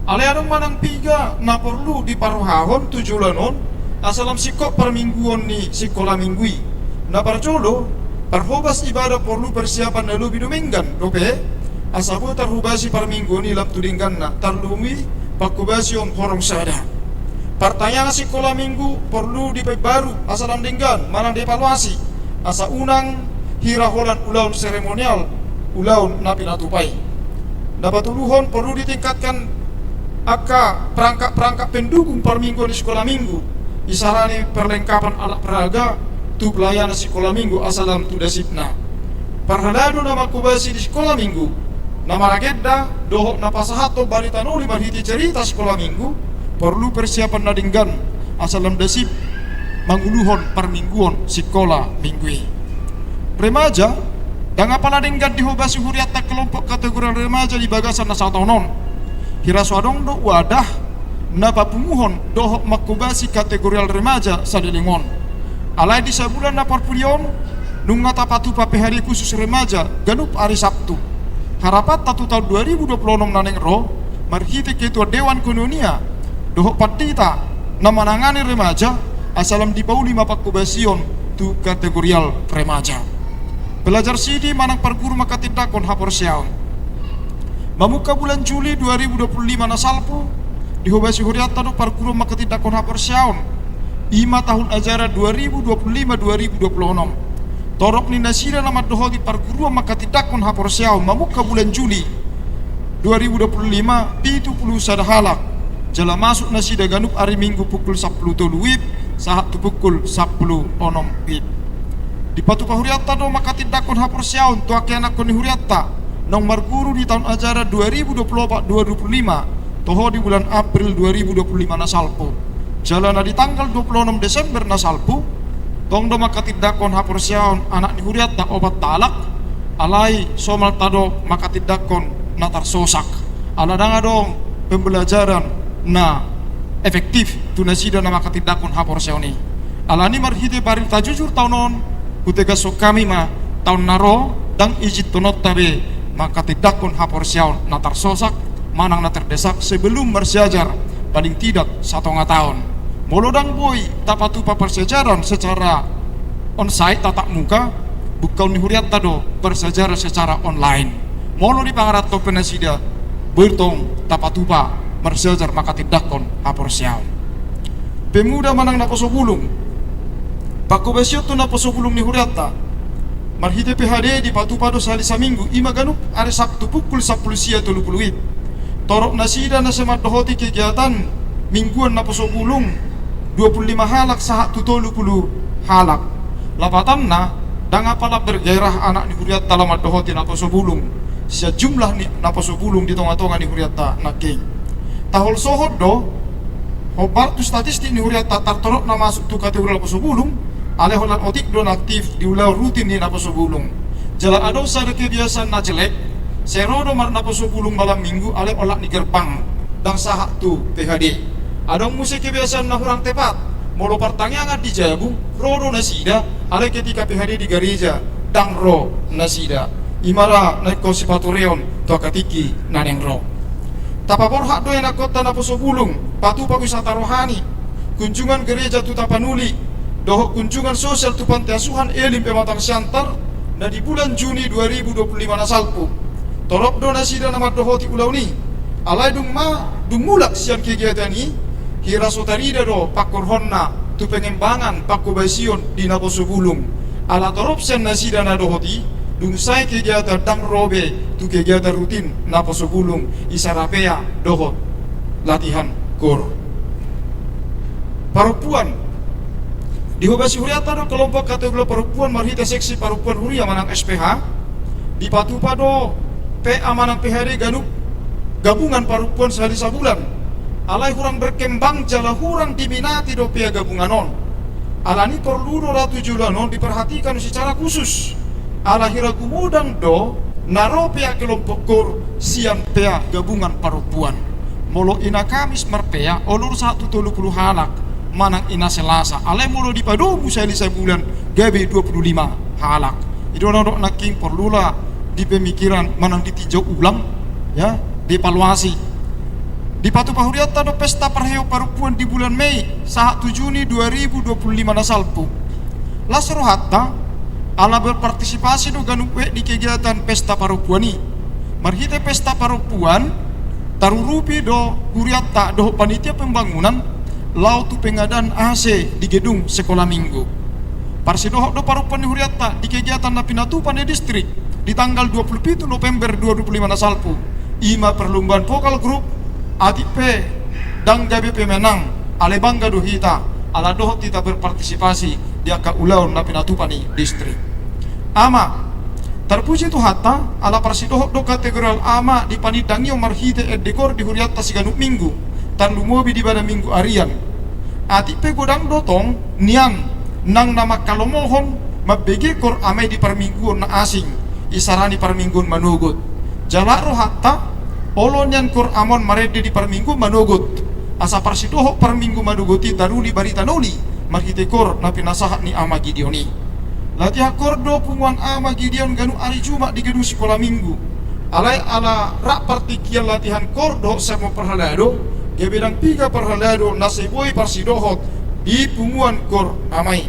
ale adong manang piga na perlu di paruhahon tujulanon asalam sikop par mingguon ni sekolah minggui na parjolo parhobas ibadah perlu persiapan na lubi dominggan dope asabu tarhubasi par minggu ni lam tudinggan na tarlumi pakubasion horong sada pertanyaan sekolah minggu perlu diperbaru asalam dinggan manang dievaluasi asa unang hiraholan ulaun seremonial ulaun napinatupai dapat tuluhon perlu ditingkatkan aka perangkat pendukung par minggu di sekolah minggu isarani perlengkapan alat peraga tu pelayanan sekolah minggu asalam tu dasipna parhalado nama kubasi di sekolah minggu nama ragedda dohok na pasahato balita noli marhiti cerita sekolah minggu perlu persiapan nadinggan asalam dasip manguluhon par mingguon sekolah minggui remaja dan apa nadinggan dihobasi huriata kelompok kategori remaja di bagasan na satonon hiraswadong do wadah na papunguhon dohok makubasi kategori remaja sadilingon alai di sebulan na parpulion nunga tapatu pape hari khusus remaja ganup hari Sabtu harapat tatu tahun 2026 naneng ro marhite ketua Dewan Kononia doho patita na manangani remaja asalam di bawah 5 pakubasion tu kategorial remaja. Belajar sidi manang perguru maka tindakon hapor siaon. Mamuka bulan Juli 2025 nasalpu dihobasi huriata do perguru maka tindakon hapor siaon 5 tahun ajaran 2025-2026. Torok ni nasira nama doho di perguruan maka tidakon hapor siaon mamuka bulan Juli 2025 pitu puluh sadahalak jala masuk nasida ganup hari Minggu pukul 10 toluwib saat tu pukul 10 onom wib. Di patu pahuriata do maka tidakon hapor siaon tu aki anak koni huriata nong marguru di tahun ajaran 2024-2025 toho di bulan April 2025 nasalpo jalana di tanggal 26 Desember nasalpo tong do maka tidakon hapor siaon anak ni huriata obat talak alai somal tado maka tidakon natar sosak ala danga dong pembelajaran na efektif tu nasida na maka tidakon hapor siaoni ala ni marhite bari tajujur taunon utega so kami ma taun naro dang ijit tonot tabe maka tidakon hapor siaon natar sosak manang na terdesak sebelum bersejajar paling tidak 1,5 tahun. Molodang boy tapatupa persejaran secara onsite tatap muka bukan ni huriat tado persejaran secara online. Molo di pangarat to penasida bertong tapatupa persejar maka tidakon hapor siaon. Pemuda manang naposo bulung pakobesyo to naposo bulung ni huriata marhite PHD di patupado salisa minggu ima ganup are Sabtu pukul 10 sia 30 torok nasida na semat dohoti kegiatan mingguan naposo bulung 25 halak sahat 30 halak lapatan na danga pala bergairah anak ni huriat talamat dohoti naposo bulung sejumlah ni naposo bulung di tonga-tonga ni huriat na king tahol sohod do hobar tu statistik ni huriat tartorok na masuk tu kategori naposo bulung ale holan otik don aktif di ulau rutin ni naposo bulung jalan ado sada kebiasaan na jelek serodo mar naposo bulung malam minggu ale olak ni gerbang dan sahat tu PHD adong musik kebiasaan na hurang tepat molo pertanyaan di jabu rodo nasida ale ketika PHD di gereja dang ro nasida imara naik kosipatoreon to katiki naneng ro tapapor hak do yang kota naposo bulung patu wisata rohani kunjungan gereja tu tapanuli doho kunjungan sosial tu panti asuhan elim pematang siantar na di bulan Juni 2025 nasalpu torok do nasida nama dohoti ulau ni alai dung mulak sian kegiatan ni hira sotarida do pakor honna tu pengembangan pakobasion di naposo bulung ala torop sen nasida na dohoti dung sai kegiatan dang robe tu kegiatan rutin naposo bulung isarapea dohot latihan kor perempuan di hobasi huriata do kelompok kategori perempuan marhita seksi perempuan huria manang SPH di patupa do PA manang PHD ganup gabungan perempuan salisa bulan alai hurang berkembang jala hurang diminati do pia gabungan on alani perlu do ratu julanon diperhatikan secara khusus ala hira gumudang do naro pia kelompok kor sian pia gabungan perempuan molo ina Kamis marpea olur 130 halak manang ina Selasa alai molo di padomu salisa bulan gabe 25 halak itu nado naking perlulah di pemikiran manang ditinjau ulang ya dievaluasi. Di patu pahuriata do pesta perheo perempuan di bulan Mei saat 7 Juni 2025 nasalpu lasro hatta ala berpartisipasi do ganukwe di kegiatan pesta perempuan ni marhite pesta perempuan tarurupi do huriata do panitia pembangunan lau tu pengadaan AC di gedung sekolah minggu parsidohok do perempuan di huriata di kegiatan napinatupan di distrik di tanggal 27 November 2025 nasalpu ima perlombaan vokal grup ATP dan GBP menang ale bangga dohita ala dohot kita berpartisipasi di akak ulau na pinatupani distrik ama terpuji tu hatta ala parsidohok do kategorial ama di panidangio marhite dekor di huriata siganuk minggu tan lumobi di pada minggu arian ATP godang dotong nian nang nama kalomohon mabege kor ame di permingguan na asing isarani permingguan manugut jalak rohatta olonyan kor amon marede di perminggu manugut asa parsidoho perminggu manuguti daruli barita noli marhite kor na pinasahat ni ama Gideoni latihan kor do punguan ama Gideon ganu ari Jumat di gedung sekolah minggu alai ala rak partikian latihan kor doh semo perhalado gebedang piga perhalado nasiboi parsidohot di punguan kor amai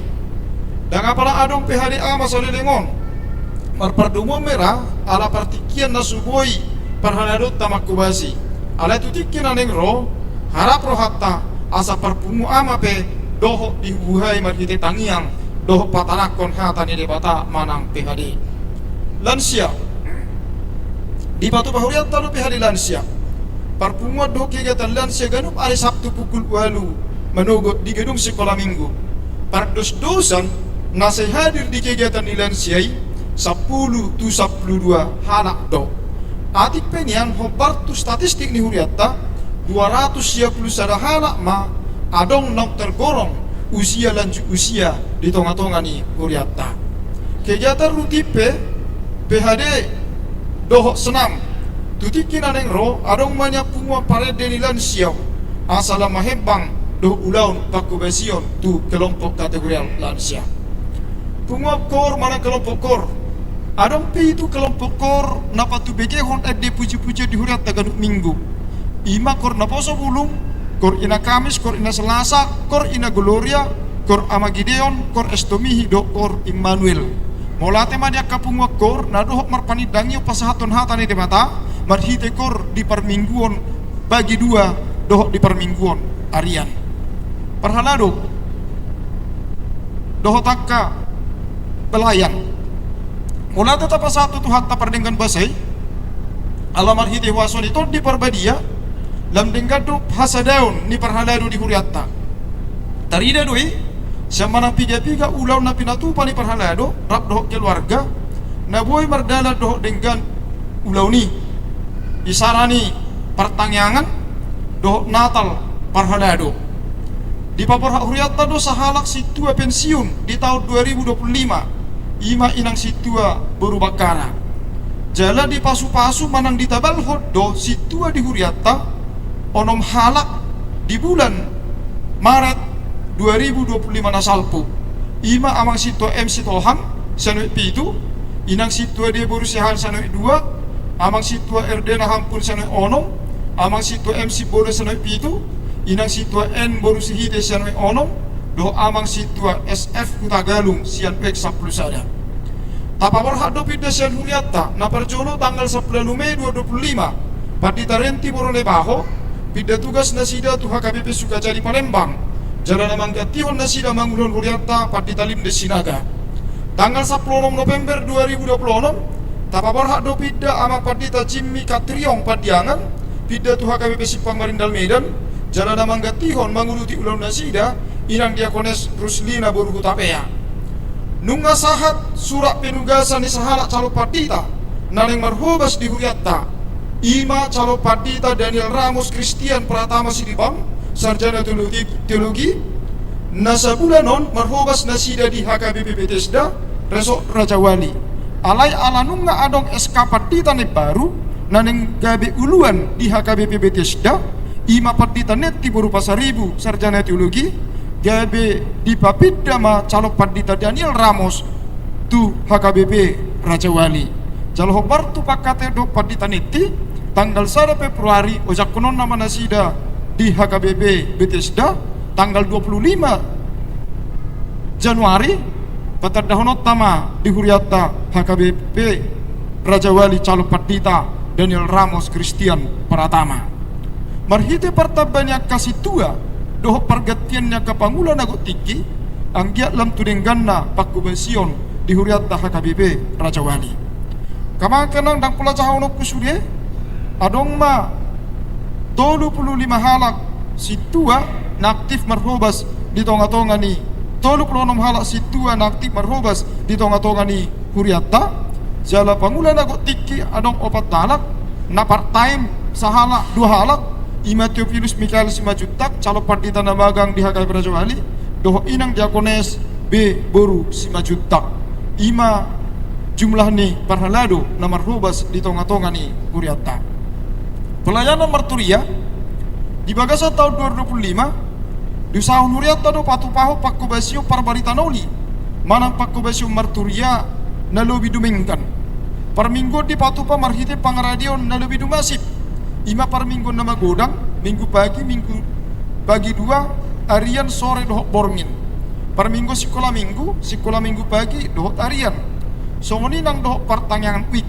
dan apala adong PHD ama solelengon marpardungo merah ala partikian nasuboi perhalado tamakubasi ala tutikin aneng ro harap ro hatta asa parpungu ama pe doho di buhai marhite tangiang doho patanakon hatani debata manang PHD lansia di Batu Bahuriat talu PHD lansia parpunguat doho kegiatan lansia ganup hari Sabtu pukul 8 menugut di gedung sekolah minggu pardos-dosan nasi hadir di kegiatan di lansiai 10 tu 12 hanak do atik penian hobartu statistik ni huriatta 200 hanak ma adong nok tergorong usia lanjut usia di tonga-tonga ni huriatta kegiatan rutipe PHD dohok senam tutikin aneng ro adong banyak pungwa parede ni lansia asala mahebang doh ulaun pakubesion tu kelompok kategori lansia pungwa kor mana kelompok kor adong pi itu kelompok kor napa tu bekehon ade puji-puji di huriatta ganuk minggu ima kor naposo bulung kor ina Kamis, kor ina Selasa, kor ina Gloria, kor ama Gideon, kor estomihi do kor Immanuel. Molate ma dia kapungwa kor na dohok marpani dangio pasahaton hatane de mata, marhite kor di permingguon bagi dua dohok di permingguon arian. Perhalado dohok takka pelayan. Molate tapa satu tu hatta perdengkan basai. Alamar hite wason itu di perbadia lam denggado hasadaun ni perhalado di huriatta tarida doi sama nang piga-piga ulau na pinatupa ni perhalado rap dohok keluarga na boy mardala dohok denggan ulau ni isarani pertangyangan dohok natal perhalado di papor huriatta do sahalak situa pensiun di tahun 2025 ima inang situa berubakara jala di pasu-pasu manang ditabal do situa di huriatta onom halak di bulan Maret 2025 nasalpo ima amang sitwa MC Tohang sanoi pitu inang sitwa dia borusihan sanoi 2 amang sitwa RD na hampun sanoi onom amang sitwa MC bodo sanoi pitu inang sitwa N borusihide sanoi onom do amang sitwa SF Kutagalung sian pek 10 sada tapawar hado pida sian huriatta na perjolo tanggal 10 Mei 2025 Padita Renti Borone Baho pida tugas nasida tu HKBP Sukajadi Palembang jalan manggatiwan nasida mangulon huriatta Padita Limde Sinaga tanggal 10 November 2026 tapapar hak do pida ama Padita Jimmy Katriong Padiangan pida tu HKBP Sipang Marindal Medan jalan manggatiwan manguluti ulon nasida inang diakones Ruslina Boruhu Tapea nunga sahat surat penugasan ni sahalak calo Padita naneng marhobas di huriatta Ima calo Padita Daniel Ramos Christian Pratama Sidibang sarjana teologi nasa bulanon marhobas nasida di HKBP Bethesda Resok Raja Wali alai alanunga adong SK Padita ne baru naneng gabe uluan di HKBP Bethesda ima Padita neti baru pasaribu sarjana teologi gabe di Papida ma calo Padita Daniel Ramos tu HKBP Raja Wali jalo hobar tu pakate do Padita neti tanggal 1 Februari ojak konon nama nasida di HKBP Bethesda tanggal 25 Januari patardahonot tama di huriatta HKBP Raja Wali calo Padita Daniel Ramos Christian Pratama marhite partabanya kasih tua doh pergatiannya ke pangula nagot tiki anggiat lam tudengganna pakubension di huriatta HKBP Raja Wali kamakanang dang pula cahonok kusudie adong ma 25 halak situa naktif marhobas di tonga-tonga ni 26 halak situa naktif marhobas di tonga-tonga ni huriatta jala pangula nagot tiki adong 4 halak na part time sahalak 2 halak ima Theophilus Mikael Simajutak calo Padita namagang di HKBP Raja Wali doh inang diakones B boru Simajutak ima jumlah ni parhalado na marhobas di tonga-tonga ni huriatta pelayanan marturia di bagasa tahun 2025 di sahun huriatta do patu paho pakubasio parbarita noli manang pakubasio marturia na lobi dumengkan Perminggu di patupa marhite pangradion na lebih dumasip. Ima perminggu nama godang, minggu pagi 2, arian sore dohok borngin. Perminggu sekolah minggu pagi dohok arian. Songoni nang dohok pertanyaan week.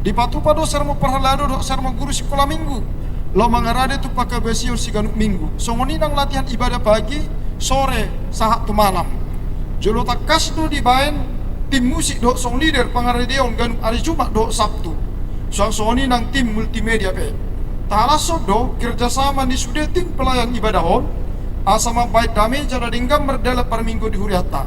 Di patupa do sermo perhalado dohok sermo guru sekolah minggu. Lo mangarade tu pakai besior siganuk minggu. Songoni nang latihan ibadah pagi, sore, sahat tu malam. Jolo takas do di baen tim musik dohok song leader pangaradion ganuk hari Jumat dohok Sabtu. Songoni nang tim multimedia pe. Talaso do kerjasama ni sudah tim pelayan ibadah hon. Asama baik kami jana dinggam merdela per minggu di huriata.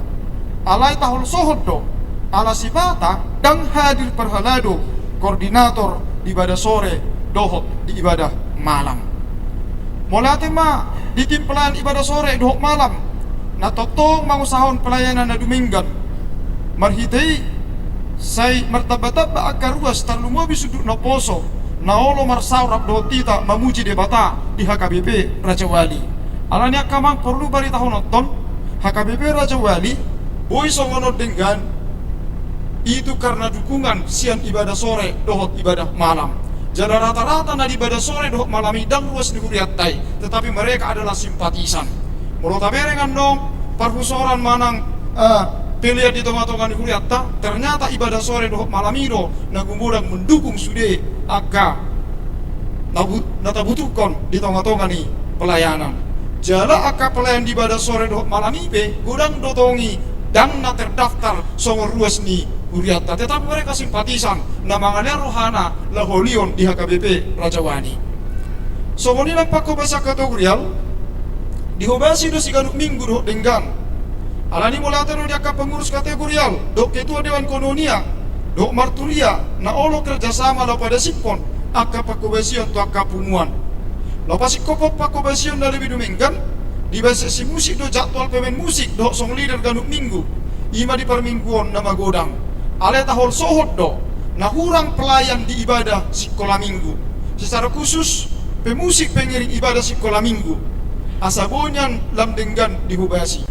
Alai tahun sohod do. Ala sibata dan hadir perhalado koordinator di ibadah sore dohok di ibadah malam. Molate ma di tim pelayan ibadah sore dohok malam. Na totong mangusahon pelayanan na duminggan. Marhitei say martabataba akar ruas tarlumwa bisuduk na poso na olo marsaurap do tita mamuji debata di HKBP Raja Wali. Alanya kamang perlu bari tahun nonton HKBP Raja Wali boy songono dengan itu karena dukungan sian ibadah sore dohot ibadah malam. Jadi rata-rata na ibadah sore dohot malam idang ruas di huriatai, tetapi mereka adalah simpatisan. Mulu taberengan dong parpusoran manang pilihan di tengah-tengah di huriata, ternyata ibadah sore dohok malam itu nagumudang mendukung sude aga natabutukon di tengah-tengah ni pelayanan. Jala aka pelayan di ibadah sore dohok malam ibe gudang dotongi dan na terdaftar songor ruas ni huriata, tetapi mereka simpatisan namangannya rohana laholion di HKBP Raja Wali. Songoni nampak bahasa kategorial dihobasi do siganuk minggu dohok denggan. Alani mulata do diaka pengurus kategorial, dok ketua Dewan Kolonia, dok marturia, na olo kerjasama lo pada sipon, aka pakobasian tu aka pumuan. Lo pasi kopok pakobasian na lebih duminggan, di bahasa si musik do jadwal pemain musik, dok song leader ganuk minggu, ima di permingguan nama godang. Ale tahol sohot do, na hurang pelayan di ibadah sekolah minggu. Secara khusus, pemusik pengiring ibadah sekolah minggu. Asabonyan lam denggan dihubasi.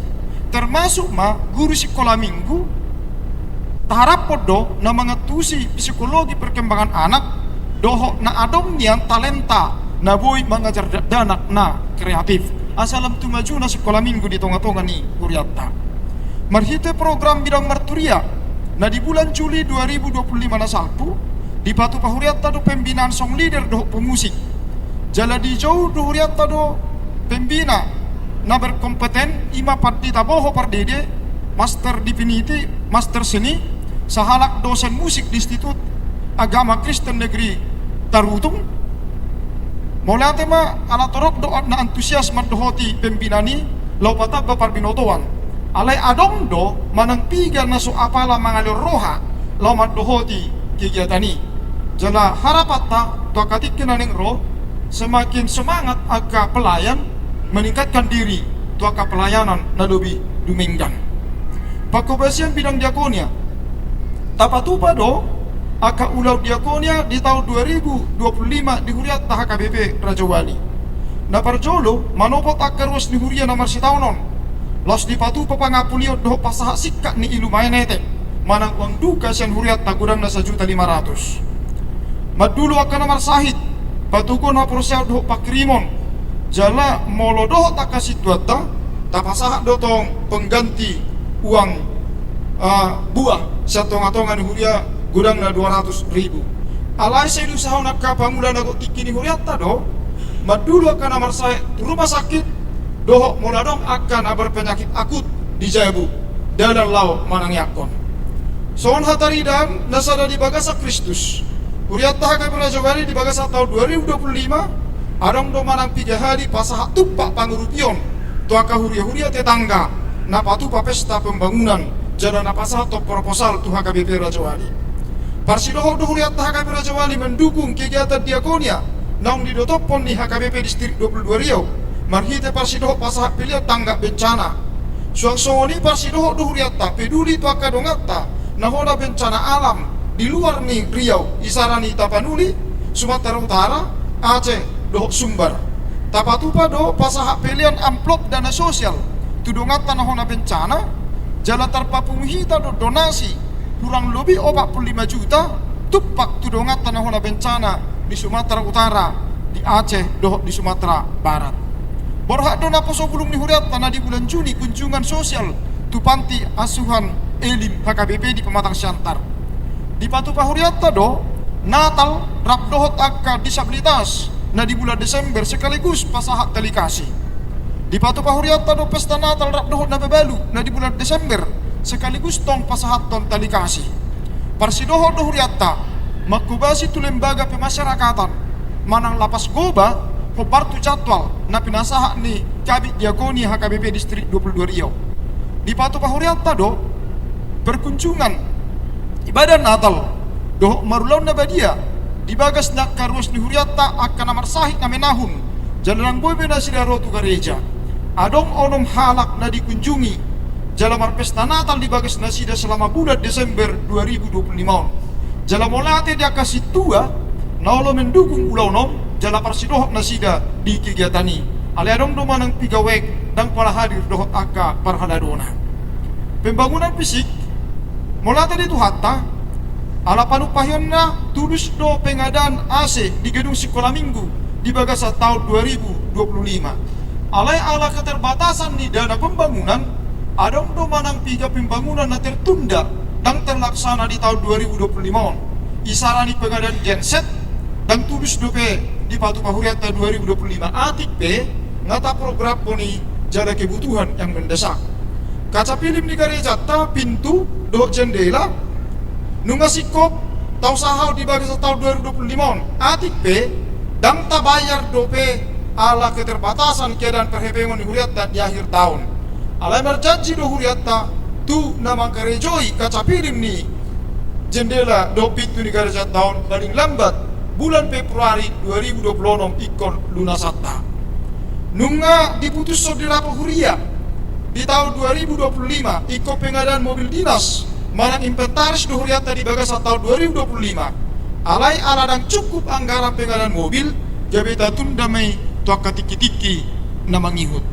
Termasuk guru sekolah minggu tarap podo na mengetusi psikologi perkembangan anak doho na adong nian talenta na boy mengajar danak na kreatif asalam tu maju na sekolah minggu di tengah-tengah ni kuriata. Marhite program bidang marturia na di bulan Juli 2025 na salpu di patu pahuriata do pembinaan song leader doho pemusik jala di jauh do huriata do pembina na berkompeten ima pardita boho pardede master divinity master seni sahalak dosen musik di Institut Agama Kristen Negeri Tarutung molate ma ala torok do na antusias dohoti pembinani lau patap bapar binotoan alai adong do manang piga na so apala mangalir roha lau dohoti kegiatani jala harapata to katik kinaneng roh semakin semangat aga pelayan meningkatkan diri tu aka pelayanan na lebih duminggan. Pakobasian bidang diakonia tapatupa do aka ulau diakonia di tahun 2025 di huriat HKBP Raja Wali. Na parjolo manopot aka ruas di huria na marsitaunon. Los di patupa pangapulio do pasaha sikka ni ilumayanete manang uang duka sian huriat tagudang na 1.500.000. Madulu aka na marsahit patuko na prosya do pakrimon jala molodoh tak kasih tuata tapasah dotong pengganti uang buah satonga-tonga ni huria gudang na 200.000. Alai sedu sahon akka pamula na tiki ni huriata do madulu akan amar saya rumah sakit doh moladong akan abar penyakit akut di Jayabu dalam lau manang yakon. Soon hatari dan nasada di bagasa Kristus huriata HKBP Raja Wali di bagasa tahun 2025 adong do manang 3 hari pasah tupak pangurupion tu aka huria-huria tetangga na patupa pesta pembangunan jana na pasah top proposal tu HKBP Raja Wali. Parsidoho do huria HKBP Raja Wali mendukung kegiatan diakonia naung didotopon di HKBP Distrik 22 Riau marhite parsidoho pasah pilihan tangga bencana suang soni parsidoho do huria peduli tu aka dongata na hoda bencana alam di luar ni Riau isarani Tapanuli Sumatera Utara Aceh doh Sumbar tapatupa do pasahak pilihan amplop dana sosial tudungat tanah hona bencana jala tarpapumuhita do donasi kurang lebih 45 juta tupak tu dongat tanah hona bencana di Sumatera Utara, di Aceh, doh di Sumatera Barat. Borhak dona poso bulung ni huriat tanah di bulan Juni kunjungan sosial tu panti asuhan Elim HKBP di Pematang Siantar. Di Patu Pahuriatta do Natal rap dohot akka disabilitas na di bulan Desember sekaligus pasahat telikasi. Di Patu Pahuriatta do pesta Natal rap dohot na bebalu na di bulan Desember sekaligus tong pasahat ton telikasi. Parsidoho do Huriatta makubasi tu lembaga pemasyarakatan manang lapas goba hobar tu jadwal na pinasaha ni Kabit Diakoni HKBP Distrik 22 Riau. Di Patu Pahuriatta do berkunjungan ibadah Natal doh marulaun na badia di bagas nak karus ni Huriatta akan namar sahik na menahun jalan bobe na sidaro tu gereja adong onom halak na dikunjungi jalamar pesta Natal di bagas na sida selama bulan Desember 2025 jalamolate dia kasih tua naulo mendukung ulaunom jalapar sidoh na sida di kegiatani ale adong do manang pigawek dan para hadir doh akka parhaladona pembangunan fisik mulai dari itu hatta ala panupahyon na tulus do pengadaan AC di gedung sekolah minggu di bagasa tahun 2025 alai ala keterbatasan di dana pembangunan adong do manang tiga pembangunan na tertunda dan terlaksana di tahun 2025 isarani pengadaan genset dan tulus do pe di Patu Pahuriatta 2025 atik pe ngata program poni jada kebutuhan yang mendesak kaca film di gereja ta pintu do jendela nunga sikop tau sahau di bagas tahun 2025 atik pe dang ta bayar do pe ala keterbatasan keadaan perhepengon di Huriatta di akhir tahun ala emergency do Huriatta tu nama gerejoi kaca film ni jendela do pintu di gereja tahun paling lambat bulan Februari 2026 ikon lunasatta nunga diputus so di rapo Huria di tahun 2025 ikut pengadaan mobil dinas manang inventaris do Huriatta di bagasa tahun 2025 alai ala dan cukup anggaran pengadaan mobil jabeta tunda mai tuaka tiki-tiki na mangihut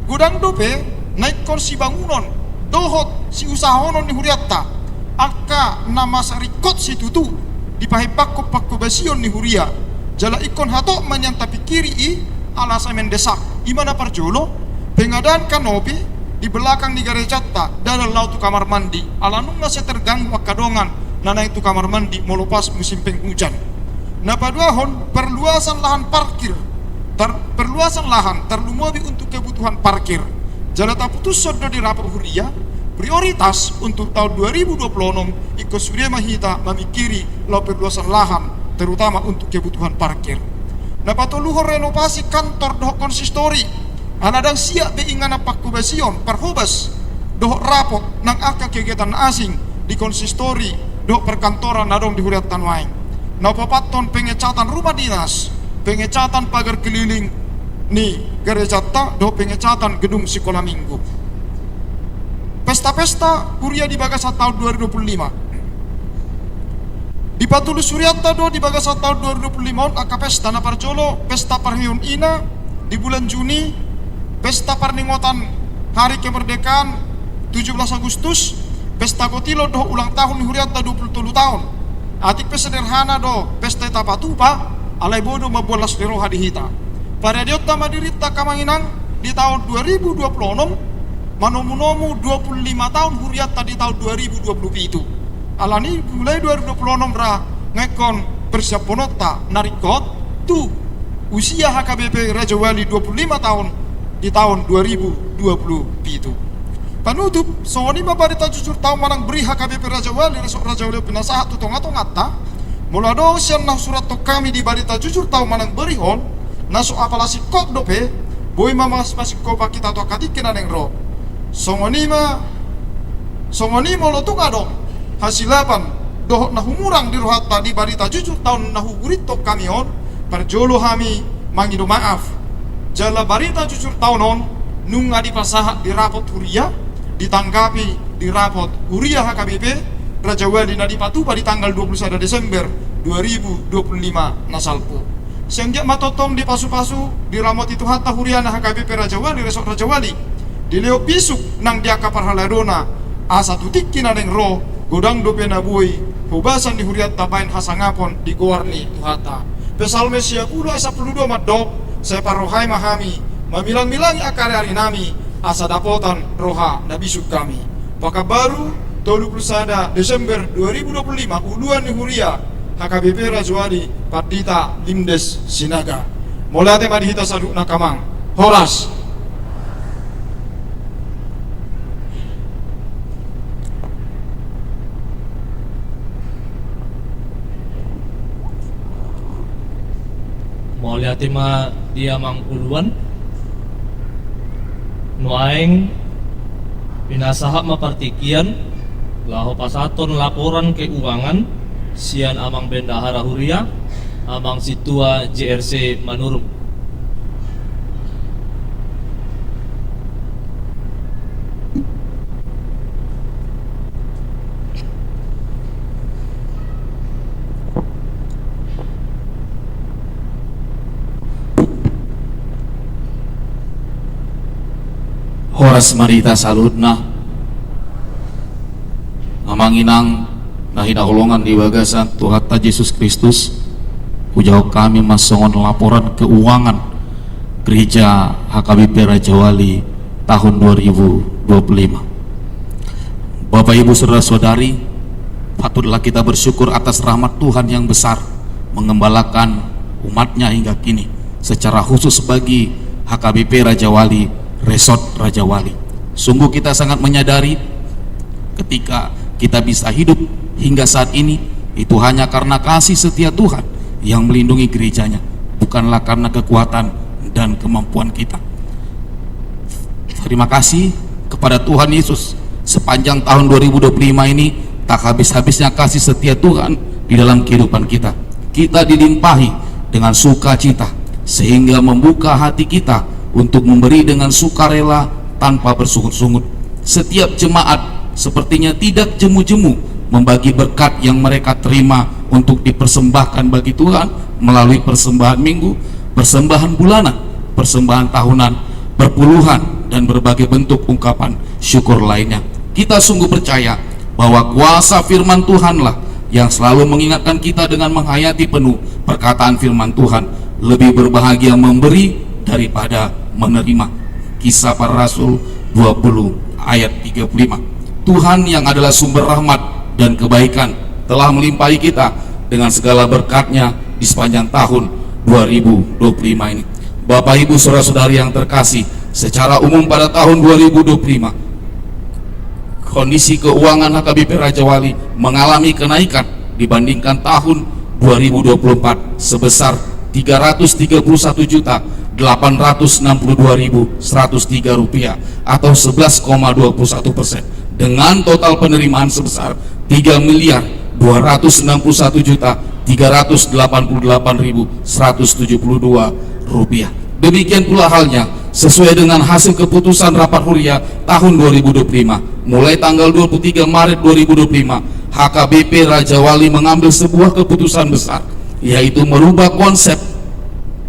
gudang dope naik kursi bangunan dohot si usahonon di Huriatta akka nama sarikot si tutu di pahipakko basion ni Huria jala ikon hato manyang tapi kiri i alasan mendesak imana parjolo pengadaan kanopi di belakang di gereja ta dalam laut kamar mandi alanung nasi terganggu wakadongan nana itu kamar mandi mau lepas musim penghujan na paduahon perluasan lahan parkir perluasan lahan terlumobi untuk kebutuhan parkir jala tak putus sodo di rapor Huria prioritas untuk tahun 2026 ikut Surya Mahita memikiri lau perluasan lahan terutama untuk kebutuhan parkir na patuluhor renovasi kantor doh konsistori anadang siap beingana pakubasion perhubas doh rapot nang aka kegiatan asing di konsistori doh perkantoran nadong di Huriatta waing na papaton pengecatan rumah dinas pengecatan pagar keliling ni gereja ta doh pengecatan gedung sekolah minggu pesta-pesta Huria di bagasa tahun 2025 di Patulus Huriatta do di bagasa tahun 2025 aka pesta na parjolo pesta parhiun ina di bulan Juni pesta parningotan hari kemerdekaan 17 Agustus pesta kotilo do ulang tahun Huriatta 27 tahun atik pesederhana do pesta tapatupa alai bodo mabolas lero hadihita pada diota madirita kamanginang di tahun 2026 manomu 25 tahun Huriatta di tahun 2027 alani mulai 2026 ra ngekon persiaponota narikot tu usia HKBP Raja Wali 25 tahun di tahun 2027 panutup soni mabarita jujur tahu manang beri HKBP Raja Wali resok Raja Wali penasahat tutong-atong atta mulado sian nah surat to kami di barita jujur tahu manang beri hon naso apalasi kop dope boy mamas masih kopa kita to katikin aneng ro songonima lo tunga dong hasilapan doh nah humurang di rohata di barita jujur tahun nahu gurito kami hon perjolo hami mangido maaf jala barita jujur tahunon nunga di pasahat di rapot Huria ditanggapi di rapot Huria HKBP Raja Wali na di Patupa di tanggal 21 Desember 2025 nasalpo sengjak matotong di pasu-pasu di ramot itu hatta Huria na HKBP Raja Wali resok Raja Wali di leo pisuk nang dia kapar haladona asa tutik kina neng ro godang dope na buoi hubasan di huriat tabain hasangapon di goarni tuhata. Pesalme sia 10 asa 12 madop saya parohai mahami mamilang-milangi akar hari nami asa dapotan roha nabisuk kami. Maka baru 31 Desember 2025 uluan ni huria HKBP Rajawali Pardita Limdes Sinaga. Mulai tema dihita saduk nakamang Horas. Mau lihat tema dia mang uluan nuaing pinasahak mapartikian laho pasaton laporan keuangan sian amang bendahara huria amang situa JRC Manurung. Horas marita saludna amanginang nahina holongan di bagasan Tuhan Yesus Kristus ujau kami masongon laporan keuangan gereja HKBP Rajawali tahun 2025. Bapak Ibu saudara-saudari, patutlah kita bersyukur atas rahmat Tuhan yang besar mengembalakan umatnya hingga kini, secara khusus bagi HKBP Rajawali Resort Rajawali. Sungguh kita sangat menyadari ketika kita bisa hidup hingga saat ini itu hanya karena kasih setia Tuhan yang melindungi gerejanya, bukanlah karena kekuatan dan kemampuan kita. Terima kasih kepada Tuhan Yesus, sepanjang tahun 2025 ini tak habis-habisnya kasih setia Tuhan di dalam kehidupan kita. Kita dilimpahi dengan sukacita sehingga membuka hati kita untuk memberi dengan sukarela tanpa bersungut-sungut. Setiap jemaat sepertinya tidak jemu-jemu membagi berkat yang mereka terima untuk dipersembahkan bagi Tuhan melalui persembahan minggu, persembahan bulanan, persembahan tahunan, berpuluhan, dan berbagai bentuk ungkapan syukur lainnya. Kita sungguh percaya bahwa kuasa firman Tuhanlah yang selalu mengingatkan kita dengan menghayati penuh perkataan firman Tuhan. Lebih berbahagia memberi daripada menerima. Kisah Para Rasul 20 ayat 35. Tuhan yang adalah sumber rahmat dan kebaikan telah melimpahi kita dengan segala berkatnya di sepanjang tahun 2025 ini. Bapak Ibu saudara-saudari yang terkasih, secara umum pada tahun 2025 kondisi keuangan HKBP Rajawali mengalami kenaikan dibandingkan tahun 2024 sebesar 331.862.103 rupiah atau 11,21%, dengan total penerimaan sebesar 3.261.388.172 rupiah. Demikian pula halnya sesuai dengan hasil keputusan rapat huria tahun 2025. Mulai tanggal 23 Maret 2025 HKBP Rajawali mengambil sebuah keputusan besar, yaitu merubah konsep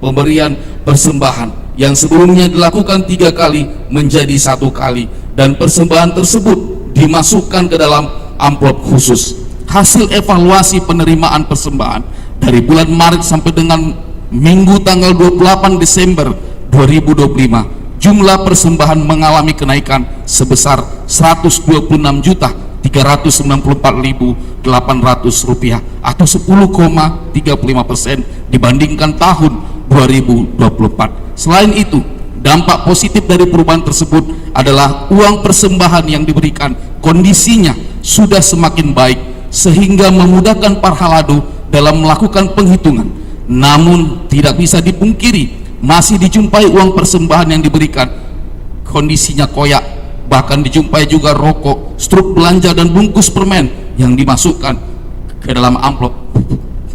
pemberian persembahan yang sebelumnya dilakukan 3 kali menjadi 1 kali, dan persembahan tersebut dimasukkan ke dalam amplop khusus. Hasil evaluasi penerimaan persembahan dari bulan Maret sampai dengan Minggu tanggal 28 Desember 2025, jumlah persembahan mengalami kenaikan sebesar 126.394.800 rupiah atau 10,35% dibandingkan tahun 2024. Selain itu, dampak positif dari perubahan tersebut adalah uang persembahan yang diberikan kondisinya sudah semakin baik sehingga memudahkan para halado dalam melakukan penghitungan. Namun tidak bisa dipungkiri masih dijumpai uang persembahan yang diberikan kondisinya koyak, bahkan dijumpai juga rokok, struk belanja, dan bungkus permen yang dimasukkan ke dalam amplop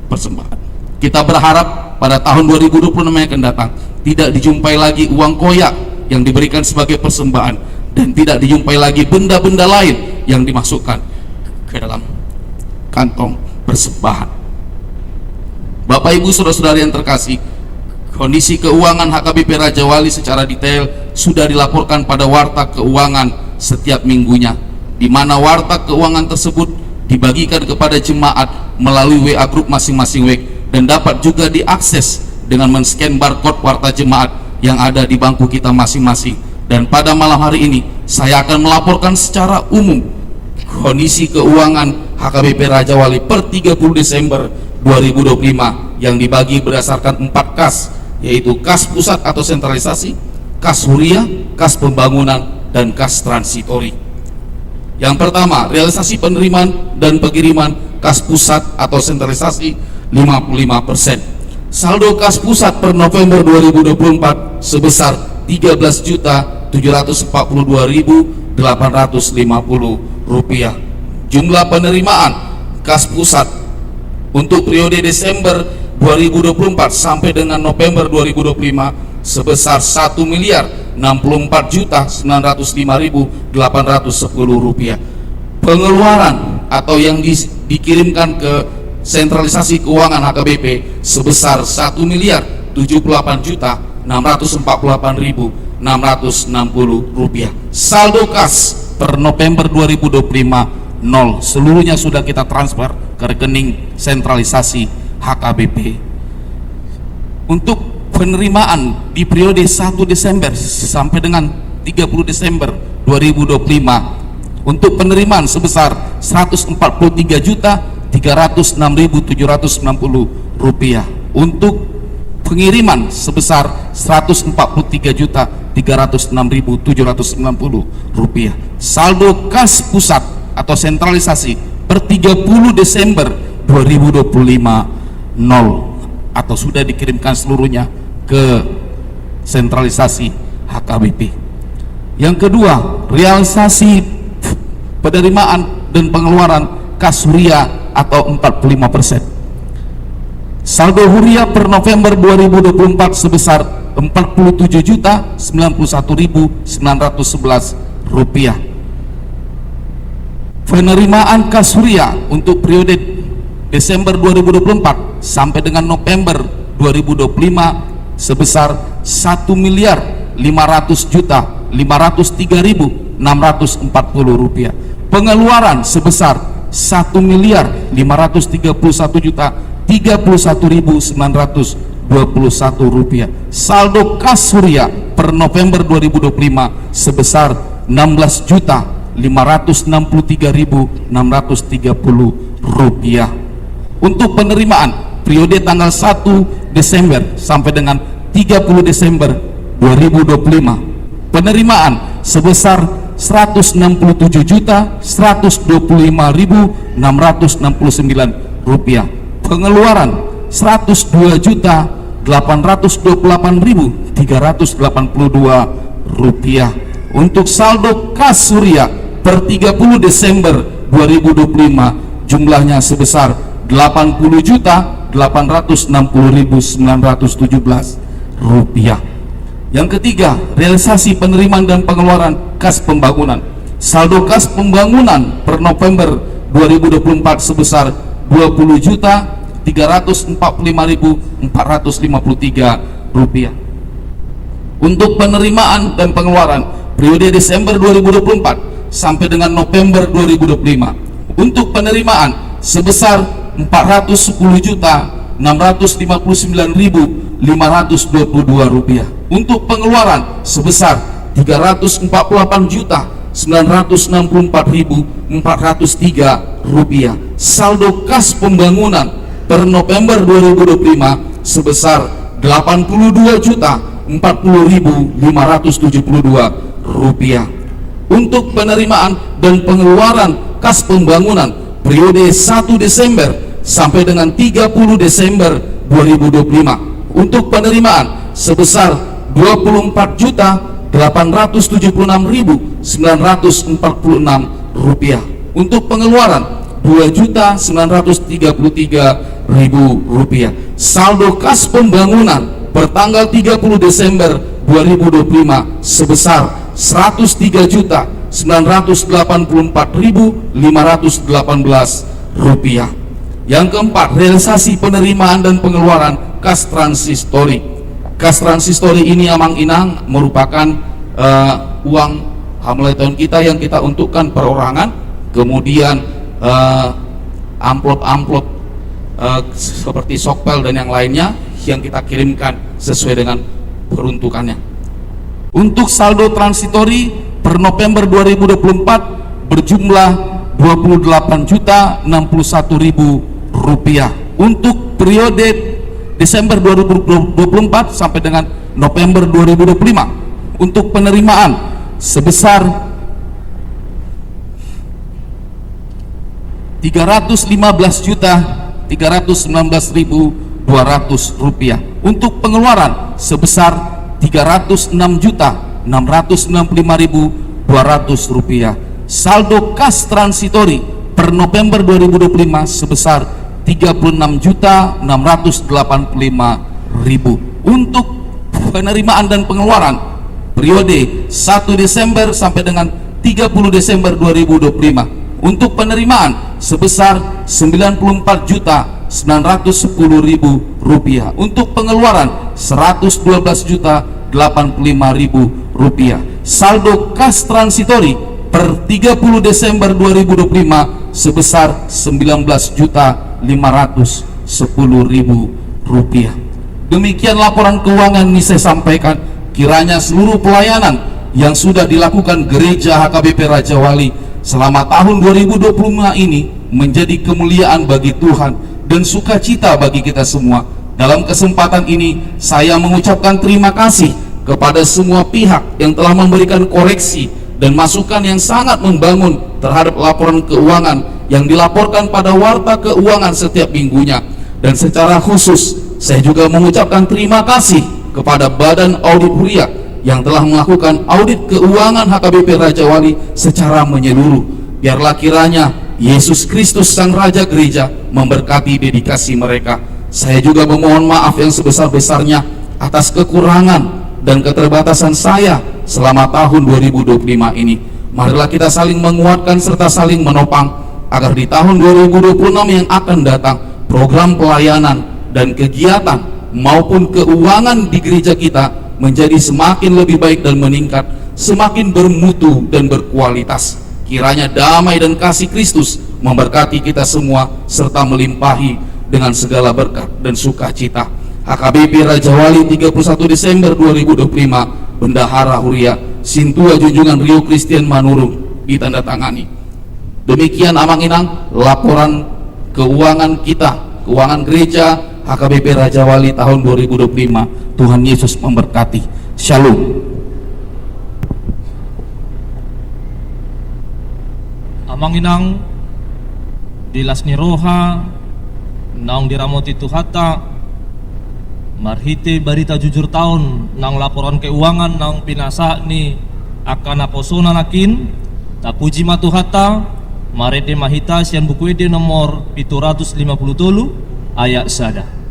persembahan. Kita berharap pada tahun 2026 yang akan datang tidak dijumpai lagi uang koyak yang diberikan sebagai persembahan, dan tidak dijumpai lagi benda-benda lain yang dimasukkan ke dalam kantong persembahan. Bapak Ibu saudara-saudari yang terkasih, kondisi keuangan HKBP Rajawali secara detail sudah dilaporkan pada warta keuangan setiap minggunya, di mana warta keuangan tersebut dibagikan kepada jemaat melalui WA grup masing-masing WEG dan dapat juga diakses dengan men-scan barcode warta jemaat yang ada di bangku kita masing-masing. Dan pada malam hari ini saya akan melaporkan secara umum kondisi keuangan HKBP Raja Wali per 30 Desember 2025 yang dibagi berdasarkan 4 kas, yaitu kas pusat atau sentralisasi, kas huria, kas pembangunan, dan kas transitori. Yang pertama, realisasi penerimaan dan pengiriman kas pusat atau sentralisasi 55%. Saldo kas pusat per November 2024 sebesar 13.742.850 rupiah. Jumlah penerimaan kas pusat untuk periode Desember 2024 sampai dengan November 2025 sebesar 1.064.905.810 rupiah. Pengeluaran atau yang dikirimkan ke sentralisasi keuangan HKBP sebesar 1.078.648.660 rupiah. Saldo kas per November 2025 nol. Seluruhnya sudah kita transfer ke rekening sentralisasi HKBP. Untuk penerimaan di periode 1 Desember sampai dengan 30 Desember 2025 untuk penerimaan sebesar 143.306.790 rupiah. Untuk pengiriman sebesar 143.306.790 rupiah. Saldo kas pusat atau sentralisasi per 30 Desember 2025 nol atau sudah dikirimkan seluruhnya ke sentralisasi HKBP. Yang kedua, realisasi penerimaan dan pengeluaran kas huria atau 45%. Saldo huria per November 2024 sebesar 47.091.911 rupiah. Penerimaan kas huria untuk periode Desember 2024 sampai dengan November 2025 sebesar 1.500.503.640 rupiah. Pengeluaran sebesar 1.531.031.921 rupiah. Saldo kas huria per November 2025 sebesar 16.563.630 rupiah. Untuk penerimaan periode tanggal 1 Desember sampai dengan 30 Desember 2025, penerimaan sebesar 167.125.669 rupiah. Pengeluaran 102.828.382 rupiah. Untuk saldo kas huria per 30 Desember 2025 jumlahnya sebesar 80.860.917 rupiah. Yang ketiga, realisasi penerimaan dan pengeluaran kas pembangunan. Saldo kas pembangunan per November 2024 sebesar 20.345.453 rupiah. Untuk penerimaan dan pengeluaran periode Desember 2024 sampai dengan November 2025, untuk penerimaan sebesar 410.659.522 rupiah. Untuk pengeluaran sebesar 344.964.403 rupiah. Saldo kas pembangunan per November 2025 sebesar 82.040.572 rupiah. Untuk penerimaan dan pengeluaran kas pembangunan periode 1 Desember sampai dengan 30 Desember 2025 untuk penerimaan sebesar 24.876.946 rupiah. Untuk pengeluaran 2.933.000 rupiah. Saldo kas pembangunan per tanggal 30 Desember 2025 sebesar 103.984.518 rupiah. Yang keempat, realisasi penerimaan dan pengeluaran kas transistori. Kas transistori ini amang-inang merupakan uang hamlai tahun kita yang kita untukkan perorangan, kemudian amplop-amplop seperti sokpel dan yang lainnya yang kita kirimkan sesuai dengan peruntukannya. Untuk saldo transitori per November 2024 berjumlah Rp28.061.000. Untuk periode Desember 2024 sampai dengan November 2025 untuk penerimaan sebesar Rp315.319.200. Untuk pengeluaran sebesar Rp306.665.200. Saldo kas transitori per November 2025 sebesar Rp36.685.000. Untuk penerimaan dan pengeluaran periode 1 Desember sampai dengan 30 Desember 2025 untuk penerimaan sebesar Rp94.910.000. Untuk pengeluaran Rp112.085.000. Saldo kas transitori per 30 Desember 2025 sebesar Rp19.510.000. Demikian laporan keuangan ini saya sampaikan. Kiranya seluruh pelayanan yang sudah dilakukan Gereja HKBP Raja Wali selama tahun 2025 ini menjadi kemuliaan bagi Tuhan dan sukacita bagi kita semua. Dalam kesempatan ini saya mengucapkan terima kasih kepada semua pihak yang telah memberikan koreksi dan masukan yang sangat membangun terhadap laporan keuangan yang dilaporkan pada Warta Keuangan setiap minggunya. Dan secara khusus saya juga mengucapkan terima kasih kepada Badan Audit Huria yang telah melakukan audit keuangan HKBP Raja Wali secara menyeluruh. Biarlah kiranya Yesus Kristus Sang Raja Gereja memberkati dedikasi mereka. Saya juga memohon maaf yang sebesar-besarnya atas kekurangan dan keterbatasan saya selama tahun 2025 ini. Marilah kita saling menguatkan serta saling menopang agar di tahun 2026 yang akan datang program pelayanan dan kegiatan maupun keuangan di gereja kita menjadi semakin lebih baik dan meningkat, semakin bermutu dan berkualitas. Kiranya damai dan kasih Kristus memberkati kita semua serta melimpahi dengan segala berkat dan sukacita. HKBP Raja Wali 31 Desember 2025, Bendahara Huria Sintua Junjungan Rio Christian Manurung ditandatangani. Demikian Amang Inang laporan keuangan kita, keuangan gereja HKBP Raja Wali tahun 2025. Tuhan Yesus memberkati. Shalom. Amang Inang dilasni roha naung diramoti Tuhata marhite barita jujur tahun nang laporan keuangan nang pinasa ni akan aposona nakin tapuji matuhata marete mahita sian buku ede nomor 750 ayat sada.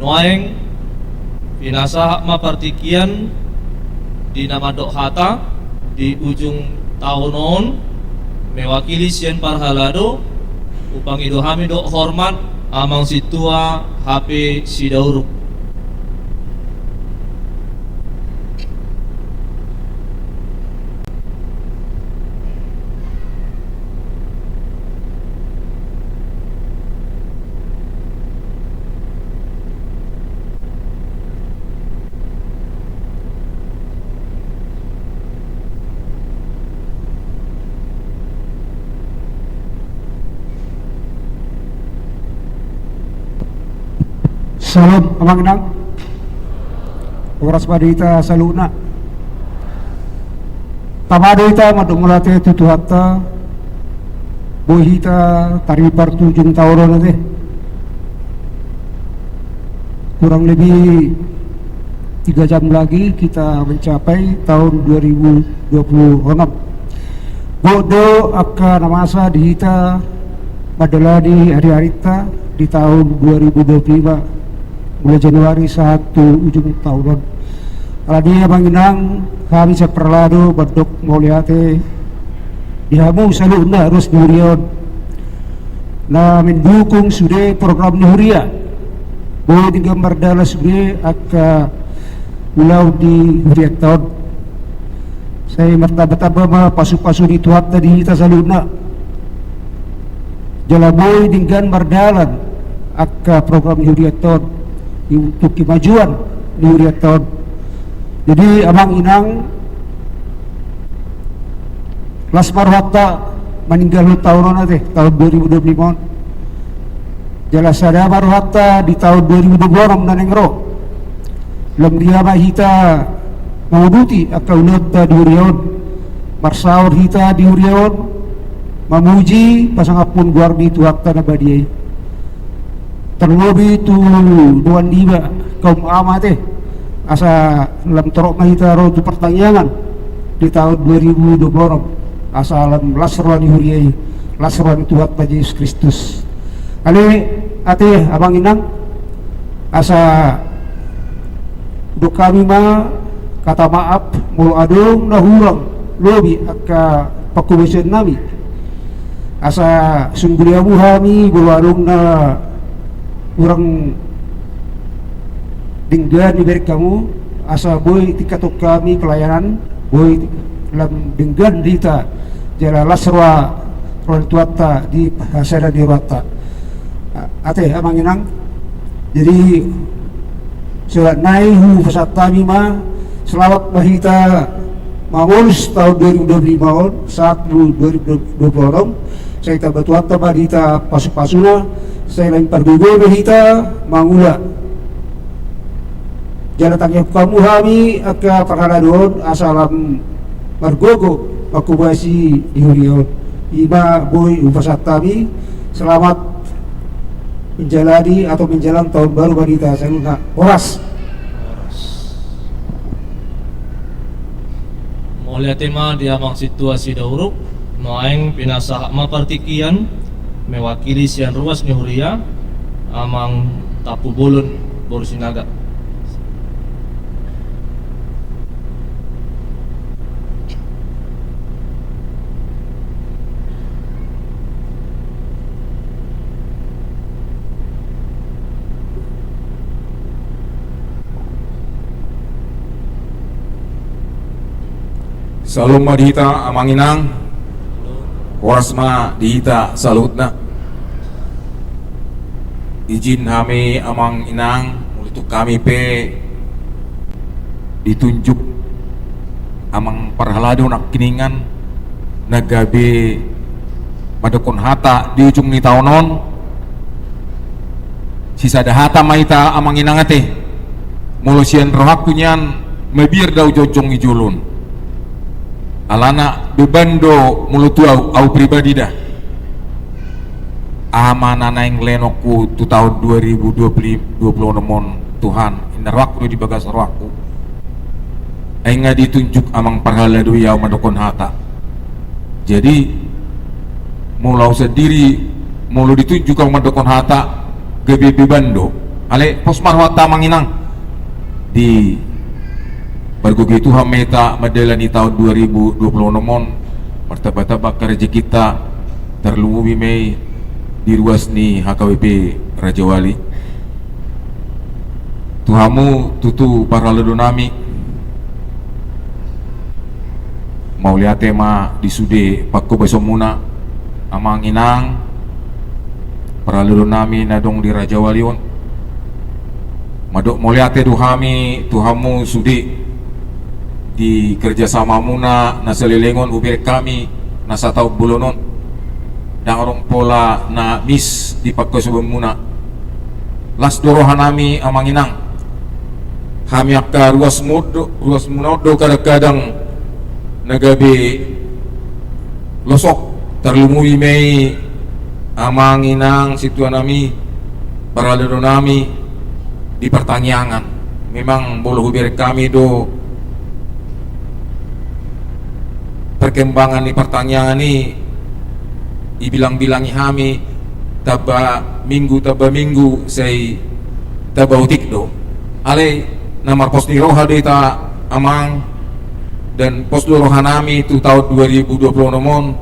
Noaeng pinasa mapartikian di nama Dok Hata di ujung tahunon mewakili sian parhalado upang idohami dok hormat amang situa HP Sidauruk. Salam amang inang. Oras padita saluna. Tamadita madumulate tutuhatta. Bohita taripar 7 tahun nanti. Kurang lebih 3 jam lagi kita mencapai tahun 2026. Bodo akan masa dihita adalah di hari-hari di tahun 2025 mulai Januari 1 ujung tahun. Kalau dia menginang kami seperlado bedok mauliate dihamu selalu harus durian. Nah mendukung sudah program Nuria. Boleh digambar dalam sudah akan ulau di Huriat tahun. Saya martaba-taba pasu-pasu di tuhat tadi kita saluna. Jalaboy dengan mardalan akka program Huriat tahun untuk kemajuan di Huriat tahun. Jadi abang inang Lasmar Hatta meninggal tahun nanti tahun 2025. Jalasada Baru Hatta di tahun 2026 nanengro. Lam dia mahita menguduti akaulat di Urion. Marsaur hita di Urion memuji pasangapun guardi tu hakta nabadiai. Terlebih tu duan diba kaum amate asa lam torok mahita ro tu pertanyaan di tahun 2026. Asalam lasran huriai lasran Tuhan Yesus Kristus. Ali ate abang inang asa do kami ma kata maaf mulu adung nahurang lobi akka pakubesan nami asa sungguliamu hami bulu adung na urang dinggan diberi kamu asa boy tikatok kami pelayanan boy lam dinggan dita jala lasra ron tuata di hasada di rata ate amang inang. Jadi surat naihu fasatami ma selawat bahita mangulus tahun 2025 saat 2026 saya tak batuata bahita pasu-pasuna saya lain pergugo bahita mangula jala tangyap kamu hami akka parhaladon asalam margogo aku basi di Hurion iba boy upasatami selamat menjalani atau menjelang tahun baru wanita saluna oras. Mulai tema dia mang situasi dauruk maeng pinasa mapartikian mewakili sian ruas ni Huria amang tapu bolon Borsinaga. Salum madihita amang inang oras ma dihita salutna izin kami amang inang untuk kami pe ditunjuk amang parhalado nak kiningan nagabe madukon hata di ujung ni taonon sisa dah hata maita amang inang ate mulusian rohak kunyan mebir daw jojong ijulun alana bebando mulutu au pribadi dah amana naing lenokku tu tahun 2020 nemon Tuhan indar waktu di bagas rohku ainga ditunjuk amang parhala do yau madokon hata jadi mulau sendiri mulu ditunjuk amang madokon hata gebe bebando ale posmar wata manginang di Bargogi itu hameta madalani tahun 2020 nomon martaba-taba kerja kita terluwi mei di ruas ni HKWP Raja Wali tuhamu tutu para ledonami mau lihat tema di sude pakko besomuna amang inang para ledonami nadong di Raja Wali on madok mau lihat duhami tuhamu sude di kerjasama muna nasalilingon ubir kami nasa tau bulonon dan orang pola na mis di pakko sebelum muna las dorohanami amanginang hami akka ruas munodo kadang-kadang nagabi losok terlumui mei amanginang situanami paralelo nami di pertanyaan memang bolo hubir kami do perkembangan di pertanyaan ini ibilang-bilangi kami taba minggu say taba utik do ale namar pos di roha data amang dan pos do roha nami itu tahun 2020 nomon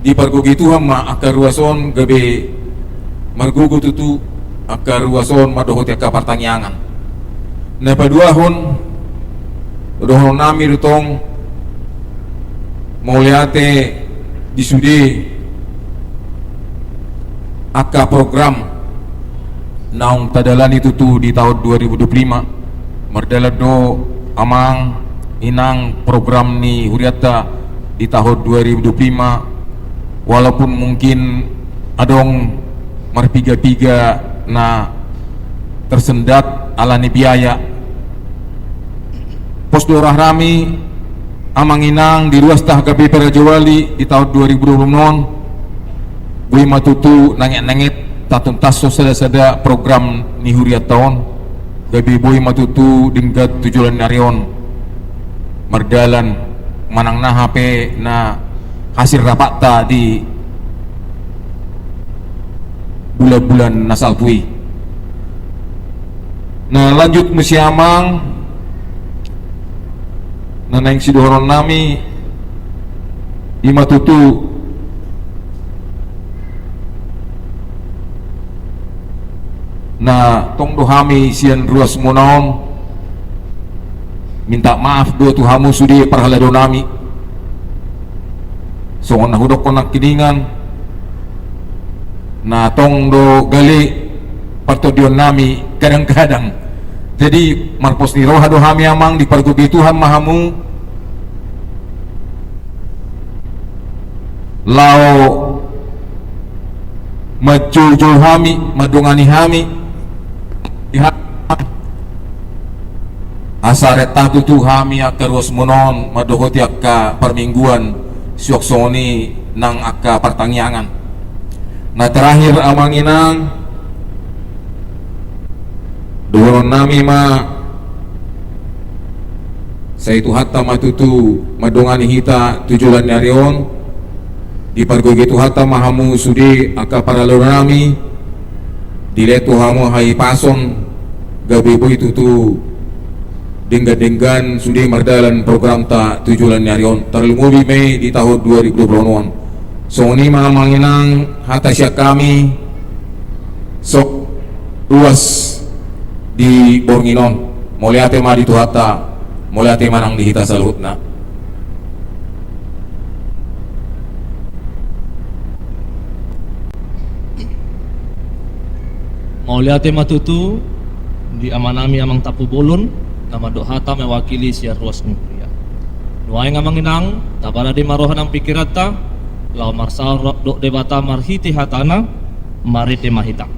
di pargogi Tuhan ma akar ruason gabe margugu tutu akar ruason madohot yaka pertanyaan na paduahon dohon nami rutong mauliate disudi aka program naung tadalan itu tu di tahun 2025 merdala do amang inang program ni huriata di tahun 2025 walaupun mungkin adong marpiga-piga na tersendat alani biaya pos dorah rami amang inang di ruas tah KP Perajawali di tahun 2020 non bui matutu nangit-nangit tatuntas sada program ni huriat tahun gabi bui matutu dinggat tujuan narion merdalan manang na HP na hasil rapat ta di bulan-bulan nasal pui na lanjut musiamang na naing sidoron nami di matutu na tong dohami sian ruas munaon minta maaf do tuhamu sudi parhalado nami so na hudok ko kiningan na tong do gali partodion nami kadang-kadang jadi marpos ni roha dohami amang di pargugi Tuhan mahamu lao majul hami madungani hami asaret tatu tu hami akka ruas munon madohoti akka permingguan siyoksoni nang akka pertanyaan na terakhir amang inang doron nami ma sa itu hatta matutu madungani hita tujulan nyarion di pargogi tu hatta mahamu sudi akka paralelo nami diletu hamu hai pason gabi boy tutu denggan sudi mardalan program ta tujulan nyarion terlumubi Mei di tahun 2020 so ni manginang hata siya kami sok ruas di Bornginon moliate ma di tuhata moliate manang di hita saluhutna mauliate matutu di amanami amang tapu bolon nama dohata mewakili siar ruas nuria nuai ngamang inang tabala di marohan ang pikirata lau marsal dok debata marhiti hatana marite mahita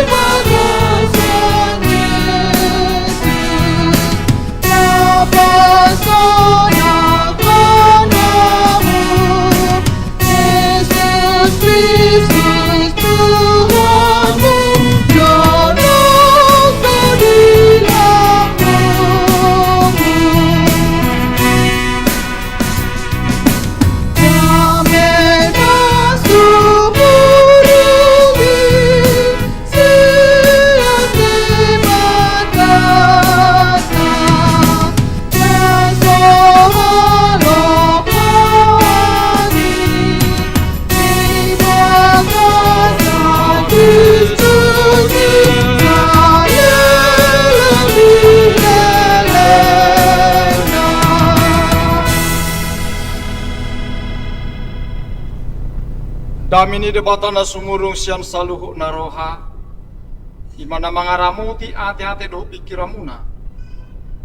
Terima kasih. Damini debatana sumurung sian saluhu naroha. Imana mangaramuti ate-ate do pikiramuna.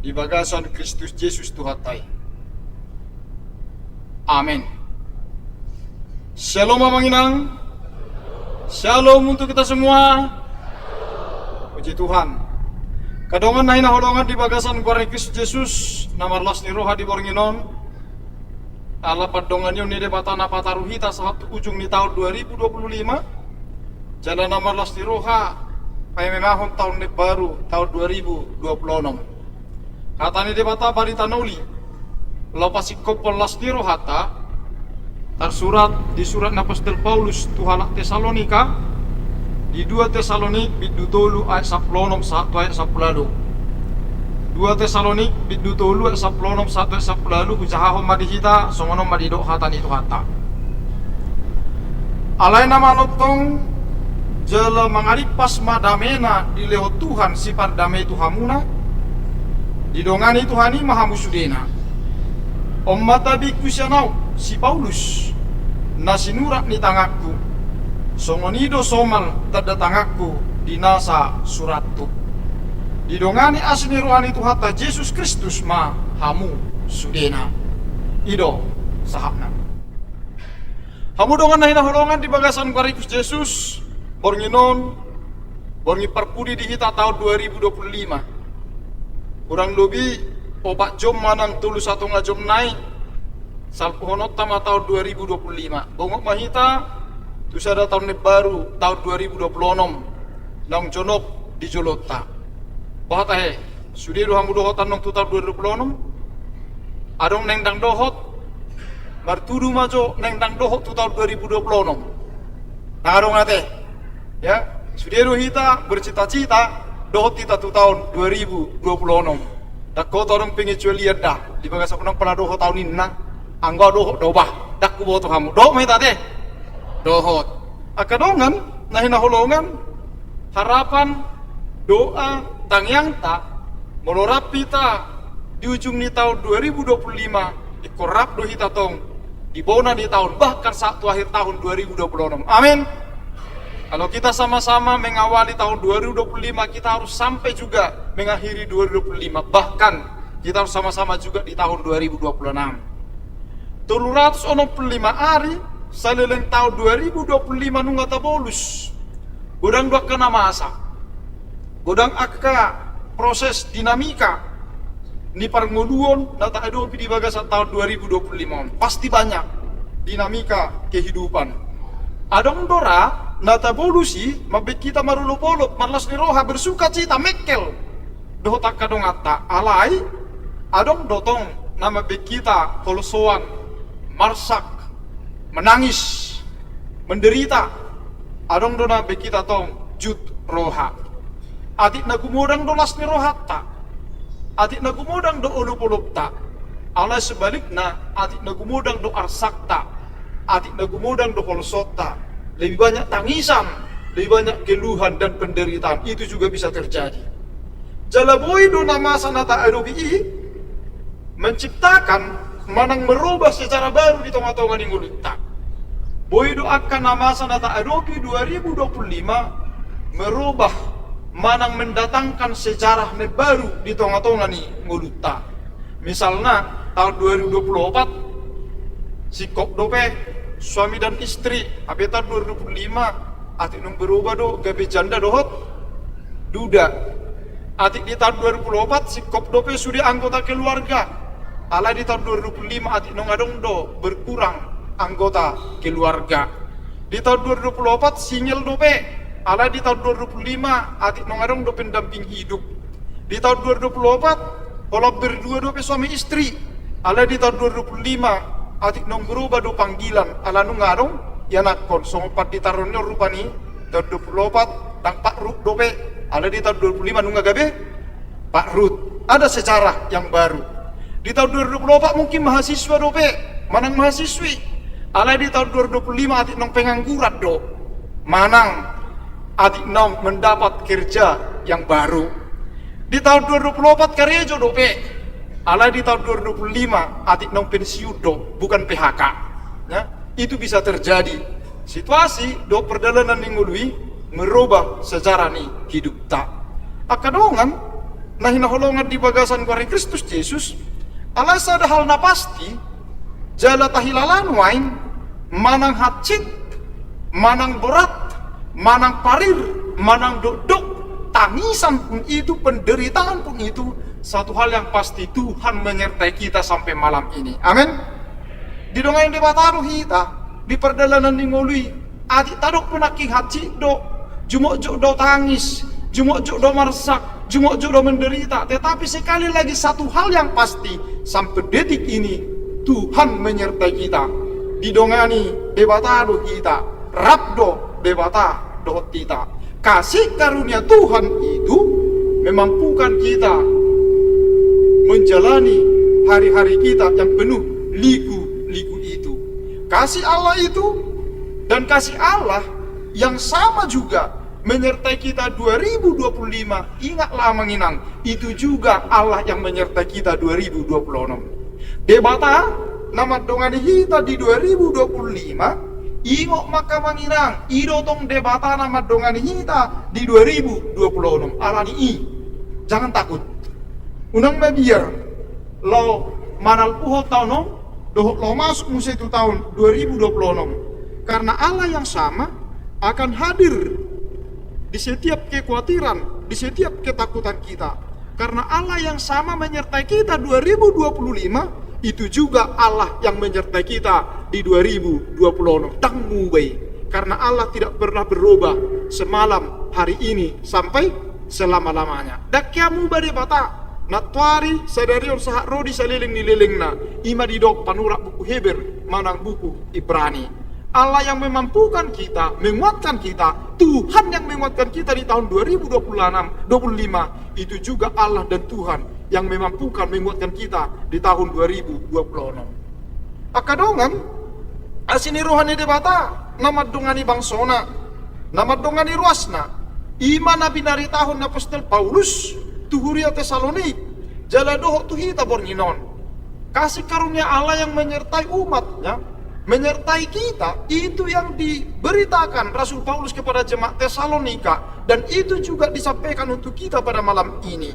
Di bagasan Kristus Yesus Tuhatai. Amin. Shalom Manginang. Shalom untuk kita semua. Puji Tuhan. Kadongan na hinaholongan di bagasan kuari Kristus Yesus. Namarlas ni roha di Bornginon. Ala padongan yun ni debatana pataruhita saat ujung ni tahun 2025. Jalan namarlas ni roha. Payemahon tahun baru tahun 2026. Kata ni debata barita noli. Lepas ikopol lasdiro hata tersurat di surat Apostol Paulus tuhalak Tesalonika di 2 Tesalonik bidutolu ayat 10 1 ayat 10. 2 Tesalonik bidutolu ayat 10 1 ayat 10 ujahaho madihita songono madido hata itu hata. Alai nama notong jela mangaripas madamena di leho Tuhan sifat damai Tuhamuna didongani Tuhani maha musudena. Om matabi kusianau si Paulus nasinurak ni tangakku songonido somal tada tangakku dinasa suratku didongani asni rohani Tuhata Yesus Kristus ma hamu sudena ido sahapna hamu dongan nahina holongan di bagasan Kristus Yesus bornginon borngi perpudi di hita tahun 2025 kurang lebih obat jom manang tulu satu ngajom naik salpohonot tama tahun 2025 bongok mahita terus ada tahun baru tahun 2026 nang jonok di Jolota bahata he sudah dohamu dohotan nong tu tahun 2026 adong neng dang dohot martudu majo neng dang dohot tu tahun 2026 narong ate ya sudah dohita bercita-cita dohot kita tu tahun 2026. Dak kau torong pengen lihat dah di bagas aku nang pernah dohot tahun ini na anggo dohot dobah dak ku boto kamu doh mai tade dohot akadongan nahina holongan harapan doa tangyang ta molorapi ta di ujung ni tahun 2025 ikorap dohita tong di bona di tahun bahkan satu akhir tahun 2026 amin. Kalau kita sama-sama mengawali tahun 2025, kita harus sampai juga mengakhiri 2025. Bahkan kita harus sama-sama juga di tahun 2026. 365 hari salileng tahun 2025 nunggu tabolus. Godang dua kena masa. Godang akka proses dinamika. Ni parngoluon data adopi di bagasan tahun 2025. Pasti banyak dinamika kehidupan. Adong dora nata bolusi mabek kita marulupolop marlas ni roha bersuka cita mekel dohota kadong atta alai adong dotong nama bek kita kolsoan marsak menangis menderita adong dona bek kita tong jut roha adik nagumodang do las ni roha ta adik nagumodang do olupolop ta alai sebaliknya adik nagumodang do arsak ta adik nagumodang do kolsot ta lebih banyak tangisan, lebih banyak keluhan dan penderitaan, itu juga bisa terjadi. Jalaboy do nama sanata adobi menciptakan manang merubah secara baru di tengah-tengah ning ulita. Boy do akan nama sanata adobi 2025 merubah manang mendatangkan sejarah baru di tengah-tengah ning ulita. Misalnya tahun 2024 sikop dope suami dan istri abetar 2025 atik nung berubah do gabe janda dohot duda atik di tahun 2024 si kop dope sudah anggota keluarga ala di tahun 2025 atik nung adong do berkurang anggota keluarga di tahun 2024 single dope ala di tahun 2025 atik nung adong do pendamping hidup di tahun 2024 kalau berdua dope suami istri ala di tahun 2025 atik nong berubah do panggilan ala nung ngarong ya nakon sompat ditaronnya rupani tahun 24 tang Pak Rut dope ala di tahun 25 nung gabe Pak Rut ada sejarah yang baru di tahun 2024 mungkin mahasiswa dope manang mahasiswi ala di tahun 2025 atik nong pengangguran do manang atik nong mendapat kerja yang baru di tahun 2024 karya dope ala di tahun 2025 atik nong pensiun do bukan PHK ya, itu bisa terjadi situasi do perjalanan ningului merubah sejarah ni hidup tak. Akadongan nah hinaholongan di bagasan kuari Kristus Yesus alasa ada hal na pasti jala tahilalan wain manang hacit, manang berat, manang parir, manang dok tangisan pun itu, penderitaan pun itu, satu hal yang pasti Tuhan menyertai kita sampai malam ini. Amin. Di dongain di bataru kita di perjalanan ningului adik tadok penaki haci do jumok do tangis, jumok do marsak, jumok do menderita, tetapi sekali lagi satu hal yang pasti sampai detik ini Tuhan menyertai kita. Di dongani bebata do kita, rabdo bebata do kita. Kasih karunia Tuhan itu memampukan kita menjalani hari-hari kita yang penuh liku-liku itu. Kasih Allah itu dan kasih Allah yang sama juga menyertai kita 2025. Ingatlah menginang, itu juga Allah yang menyertai kita 2026. Debata nama dongani kita di 2025. Ingok maka menginang, idotong debata nama dongani kita di 2026. Alani i, jangan takut. Unang mabiar, lo manal puho tahun lo masuk musim itu tahun 2026. Karena Allah yang sama akan hadir di setiap kekhawatiran, di setiap ketakutan kita. Karena Allah yang sama menyertai kita 2025, itu juga Allah yang menyertai kita di 2026. Tangmu baik, karena Allah tidak pernah berubah semalam hari ini sampai selama-lamanya. Dakyamu bade bata natwari sadarion sahak rodi saliling nililingna ima didok panurak buku Heber manang buku Ibrani. Allah yang memampukan kita, menguatkan kita, Tuhan yang menguatkan kita di tahun 2025, itu juga Allah dan Tuhan yang memampukan menguatkan kita di tahun 2026. Akadongan asini rohani debata nama dongani bangsona, nama dongani ruasna ima nabi nari tahun apostol Paulus tuhuria Tesalonik jala dohok tuhita bornginon. Kasih karunia Allah yang menyertai umatnya, menyertai kita, itu yang diberitakan Rasul Paulus kepada jemaat Tesalonika, dan itu juga disampaikan untuk kita pada malam ini.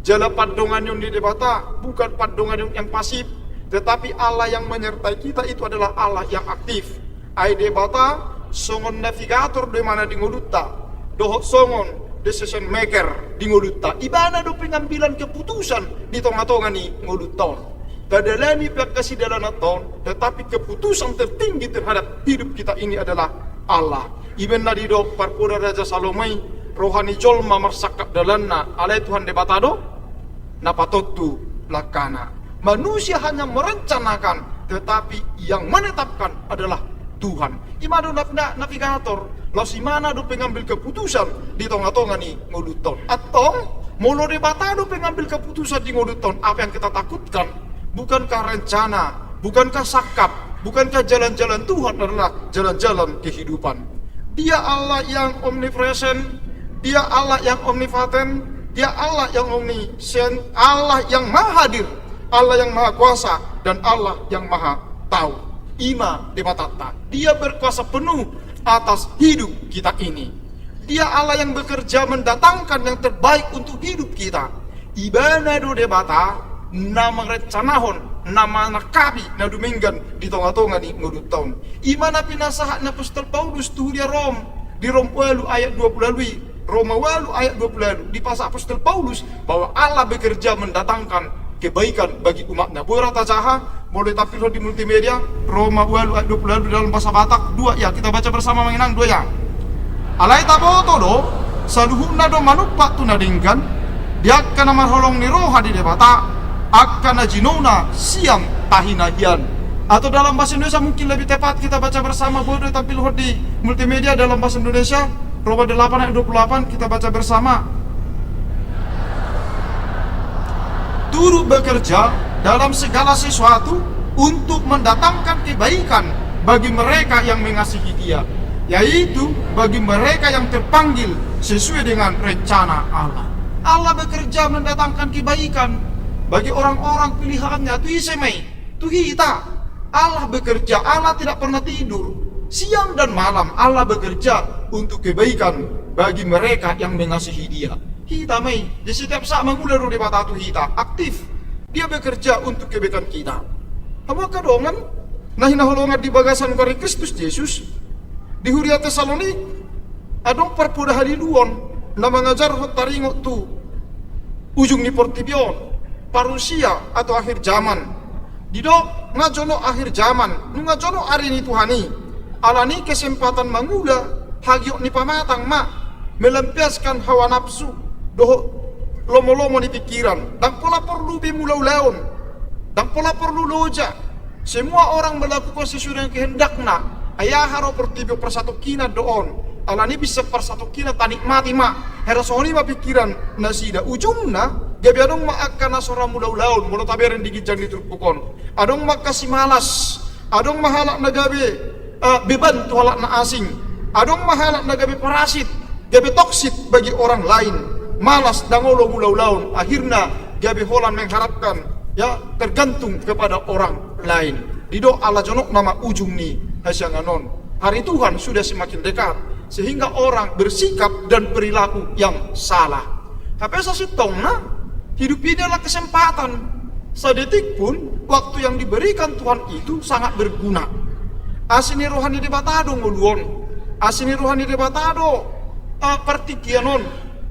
Jala padongan yang didebata bukan padongan yang pasif, tetapi Allah yang menyertai kita itu adalah Allah yang aktif. Ai debata songon navigator di mana di ngolutta, dohok songon decision maker di ngolutta. Ibana do pengambilan keputusan di tengah-tengah ni ngolutta. Tadalani pihak kasih dalam tahun, tetapi keputusan tertinggi terhadap hidup kita ini adalah Allah. Iben na didok parpura Raja Salomai rohani jolma marsakap dalanna alai Tuhan debatado napatotu lakana. Manusia hanya merencanakan, tetapi yang menetapkan adalah Tuhan. Imado navigator, lalu mana do pengambil keputusan di tengah-tengah ni ngoluton. Atau molo debatado pengambil keputusan di ngoluton, apa yang kita takutkan? Bukankah rencana, bukankah sakap, bukankah jalan-jalan Tuhan adalah jalan-jalan kehidupan? Dia Allah yang omnipresent, Dia Allah yang omnipoten, Dia Allah yang omniscient, Allah yang maha hadir, Allah yang maha kuasa, dan Allah yang maha tahu. Ima debatata, Dia berkuasa penuh atas hidup kita ini. Dia Allah yang bekerja mendatangkan yang terbaik untuk hidup kita. Ibana do debata nama rencanahon, nama nakabi na duminggan di tengah-tengah ni ngudut tahun. Imana pinasahat na apostol Paulus tu dia Rom di Rom 8 ayat 20 Roma 8 ayat 20 di pasal apostol Paulus bahwa Allah bekerja mendatangkan kebaikan bagi umatnya. Boleh tajaha, boleh tampil di multimedia Roma 8 ayat 20 dalam bahasa Batak 2 ya, kita baca bersama mengenang 2 ya. Alai taboto do saluhuna do manupak tu nadinggan dia kana marholong ni roha di debata akan jinona siang tahinahian. Atau dalam bahasa Indonesia mungkin lebih tepat kita baca bersama, boleh tampil di multimedia dalam bahasa Indonesia Roma 8 ayat 28 kita baca bersama. Turut bekerja dalam segala sesuatu untuk mendatangkan kebaikan bagi mereka yang mengasihi Dia, yaitu bagi mereka yang terpanggil sesuai dengan rencana Allah. Allah bekerja mendatangkan kebaikan bagi orang-orang pilihannya. Tu isemai, tu hita. Allah bekerja, Allah tidak pernah tidur. Siang dan malam Allah bekerja untuk kebaikan bagi mereka yang mengasihi Dia. Hita mai di setiap saat mengular di mata tu hita aktif. Dia bekerja untuk kebaikan kita. Kamu kadongan nahi naholongan di bagasan kari Kristus Yesus di Huria Tesalonik adong perpuda haliluon na mengajar hot taringo tu ujung ni portibion parusia atau akhir zaman. Dido ngajono akhir zaman, nu ngajono hari ni Tuhani. Alani kesempatan mangula hagiok ni pamatang ma melampiaskan hawa nafsu doho lomo-lomo di pikiran dan pola perlu bimulau laun dan pola perlu loja. Semua orang melakukan sesuai dengan kehendakna. Ayah haro pertibio persatu kina doon. Alani bisa persatu kina tanik mati ma. Hera soni ma pikiran nasida ujungna gabi adong ma akan nasora mulau laun mulau taberen digijang diturpukon. Adong ma kasih malas. Adong ma halak na gabi beban tu halak na asing. Adong ma halak na gabi parasit. Gabi toksit bagi orang lain. Malas dangolo mulau laun. Akhirnya gabi holan mengharapkan ya tergantung kepada orang lain. Dido ala jonok nama ujung ni hasyanganon. Hari Tuhan sudah semakin dekat sehingga orang bersikap dan perilaku yang salah. Tapi sasitongna hidup ini adalah kesempatan. Sedetik pun waktu yang diberikan Tuhan itu sangat berguna. Asini rohani debatado nguluon. Asini rohani debatado partikianon.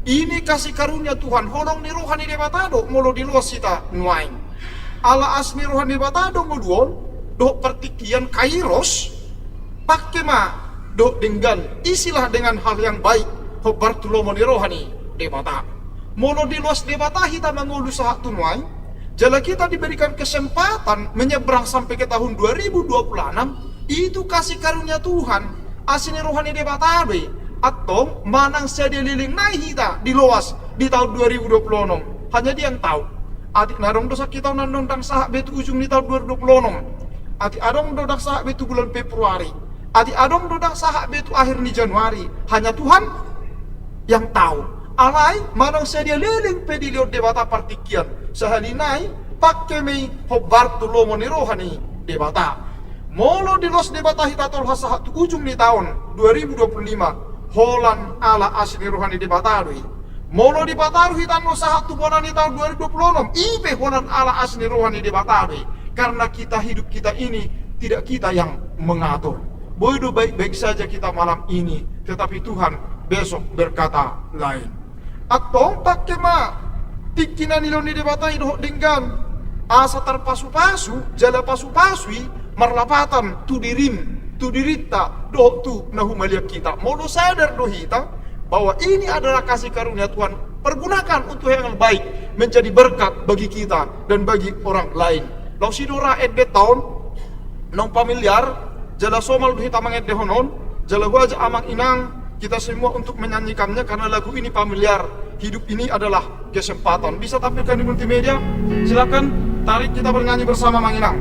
Ini kasih karunia Tuhan. Holong ni rohani debatado molo di luas kita nuain. Ala asni rohani batado nguluon do pertikian kairos pakai ma do dengan isilah dengan hal yang baik ho Bartolomo ni rohani debata mono di luas debata kita mengulu sahat tunwai jala kita diberikan kesempatan menyeberang sampai ke tahun 2026 itu kasih karunia Tuhan asni rohani debata be atau manang sedia liling naik kita di luas di tahun 2026 hanya dia yang tahu. Adik narong dosa kita nandong sahak betu ujung di tahun 2026. Adik adong dodak sahak betu bulan Februari. Adik adong dodak sahak betu akhir ni Januari. Hanya Tuhan yang tahu. Alai manong sedia liling pedilio debata partikian. Sehalinai pakai mei ho Bartolomo ni rohani debata. Molo di los debata hitatol hasahak tu ujung di tahun 2025. Holan ala asli rohani debata doi. Molo di Bataru hitan no sahat tu bonan di tahun 2026 ipe bonan ala asni rohani di Bataru karena kita hidup kita ini tidak kita yang mengatur. Bodoh baik-baik saja kita malam ini tetapi Tuhan besok berkata lain. Atau pakai ma tikinan iloni di Bataru doh dengan asa terpasu-pasu jala pasu-pasui marlapatan tu dirim tu dirita doh tu nahumaliak kita. Molo sadar doh hita bahwa ini adalah kasih karunia Tuhan. Pergunakan untuk yang baik menjadi berkat bagi kita dan bagi orang lain. Lau sidora edde tahun nong pamilyar jala somal duhita mangedde honon jala huaja amang inang kita semua untuk menyanyikannya karena lagu ini familiar. Hidup ini adalah kesempatan. Bisa tampilkan di multimedia? Silakan tarik kita bernyanyi bersama Mang Inang.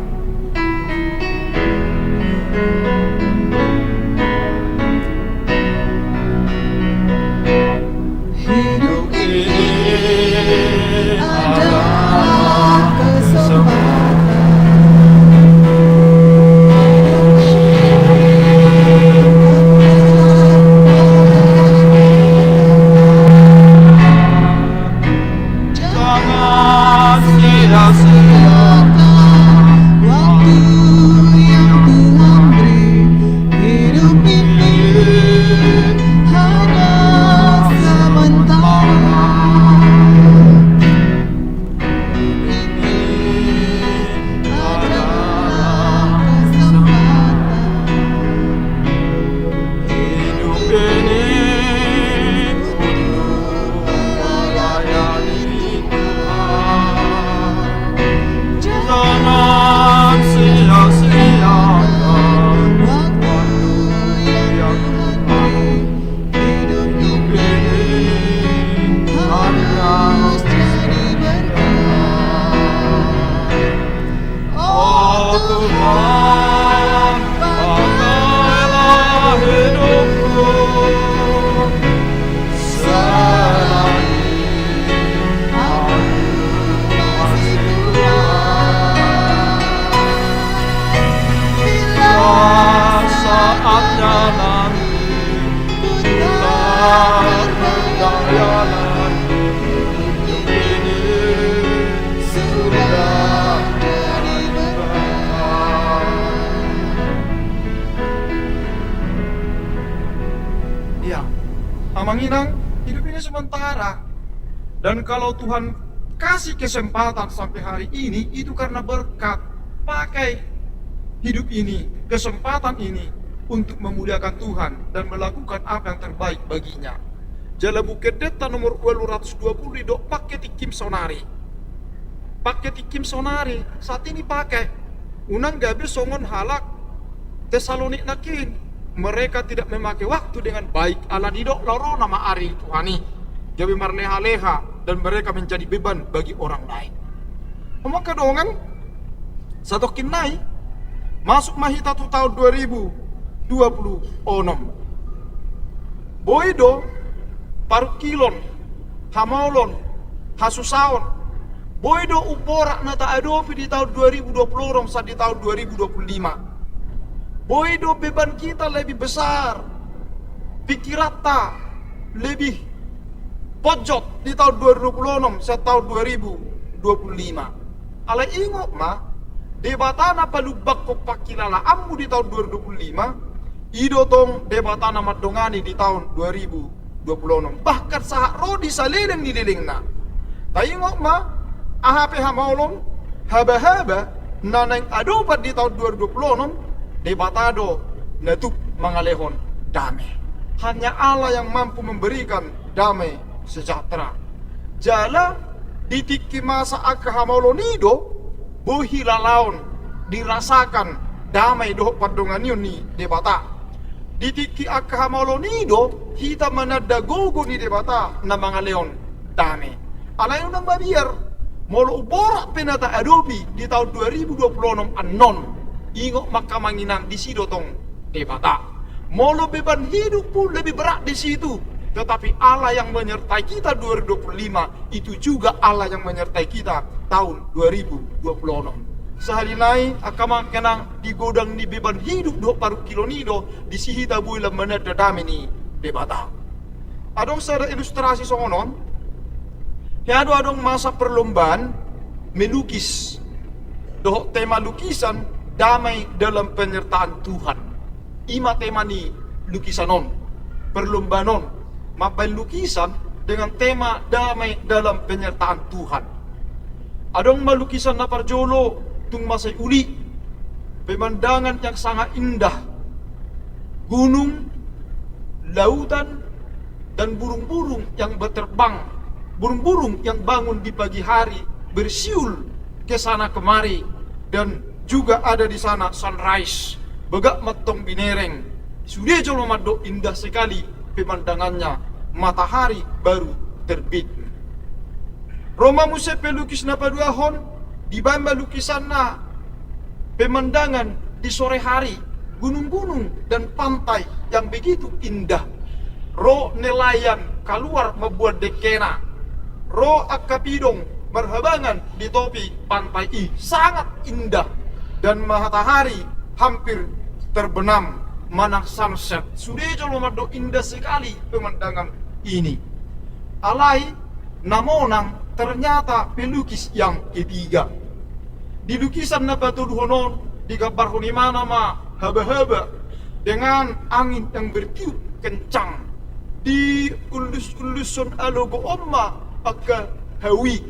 Hidup ini adalah kesempatan. Jangan sia-siakan Manginang, hidup ini sementara. Dan kalau Tuhan kasih kesempatan sampai hari ini, itu karena berkat. Pakai hidup ini, kesempatan ini untuk memuliakan Tuhan dan melakukan apa yang terbaik baginya. Jala Bukit Deta nomor 220 dok pakai tikim sonari. Pakai tikim sonari saat ini pakai. Unang gabe songon halak Tesalonik nakin. Mereka tidak memakai waktu dengan baik. Ala didok loro nama ari Tuhani. Gabe marleha-leha dan mereka menjadi beban bagi orang lain. Omong kedongan satu kinai masuk mahita tu tahun 2026. Boido Parukilon, Hamaulon, Hasusaon, Boido uporak nata adopi di tahun 2020 saat di tahun 2025. Boido beban kita lebih besar, pikirata lebih pojok di tahun 2026 saat tahun 2025. Ala ingok mah, debatana palubak kopakilala ammu di tahun 2025, ido tong debatana madongani di tahun 2026. Bahkan sahak rodi saleleng di lelengna. Tayingok ma ahape hamaulon haba-haba naneng adopat di tahun 2026 debatado netuk mangalehon damai. Hanya Allah yang mampu memberikan damai sejahtera. Jala ditiki masa akka hamaulonido bohi lalaon dirasakan damai doh padongan ni debata. Ditiki akka hamalonido hita manada gogo ni debata na mga leon dami. Alayon ng mabiar molo ubora penata adobe di tahun 2026 anon ingok makamanginang di sido tong debata. Molo beban hidup pun lebih berat di situ. Tetapi Allah yang menyertai kita 2025 itu juga Allah yang menyertai kita tahun 2026. Sehalinai akama kenang digodang ni beban hidup do paru kilonido di sihita buila menada damini debata. Adong sada ilustrasi songonon. Adong masa perlombaan melukis. Doh tema lukisan damai dalam penyertaan Tuhan. Ima tema ni lukisanon. Perlombaanon. Mapain lukisan dengan tema damai dalam penyertaan Tuhan. Adong malukisan na parjolo tung masay uli, pemandangan yang sangat indah, gunung, lautan, dan burung-burung yang berterbang, burung-burung yang bangun di pagi hari bersiul ke sana kemari, dan juga ada di sana sunrise, begak matong binereng, sudah jolo mado indah sekali pemandangannya, matahari baru terbit. Roma muse pelukis na paduahon, di bamba lukisan na pemandangan di sore hari, gunung-gunung dan pantai yang begitu indah. Ro nelayan keluar membuat dekena, ro akapidong berhabangan di topi pantai sangat indah, dan matahari hampir terbenam manang sunset. Sudah jolo mado indah sekali pemandangan ini. Alai namonang ternyata pelukis yang ketiga. Di lukisan na patuluhonon, digambar ko ni mana ma haba-haba dengan angin yang bertiup kencang. Di ulus-ulusun alogo omma akka hawi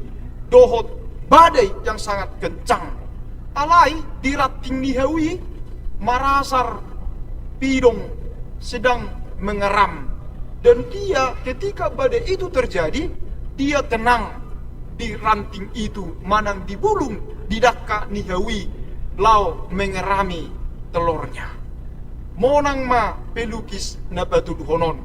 dohot badai yang sangat kencang. Alai di rating ni hawi marasar pidong sedang mengeram. Dan dia ketika badai itu terjadi, dia tenang di ranting itu, manang di bulung di daka nihawi lau mengerami telurnya. Monang ma pelukis na patuluhonon.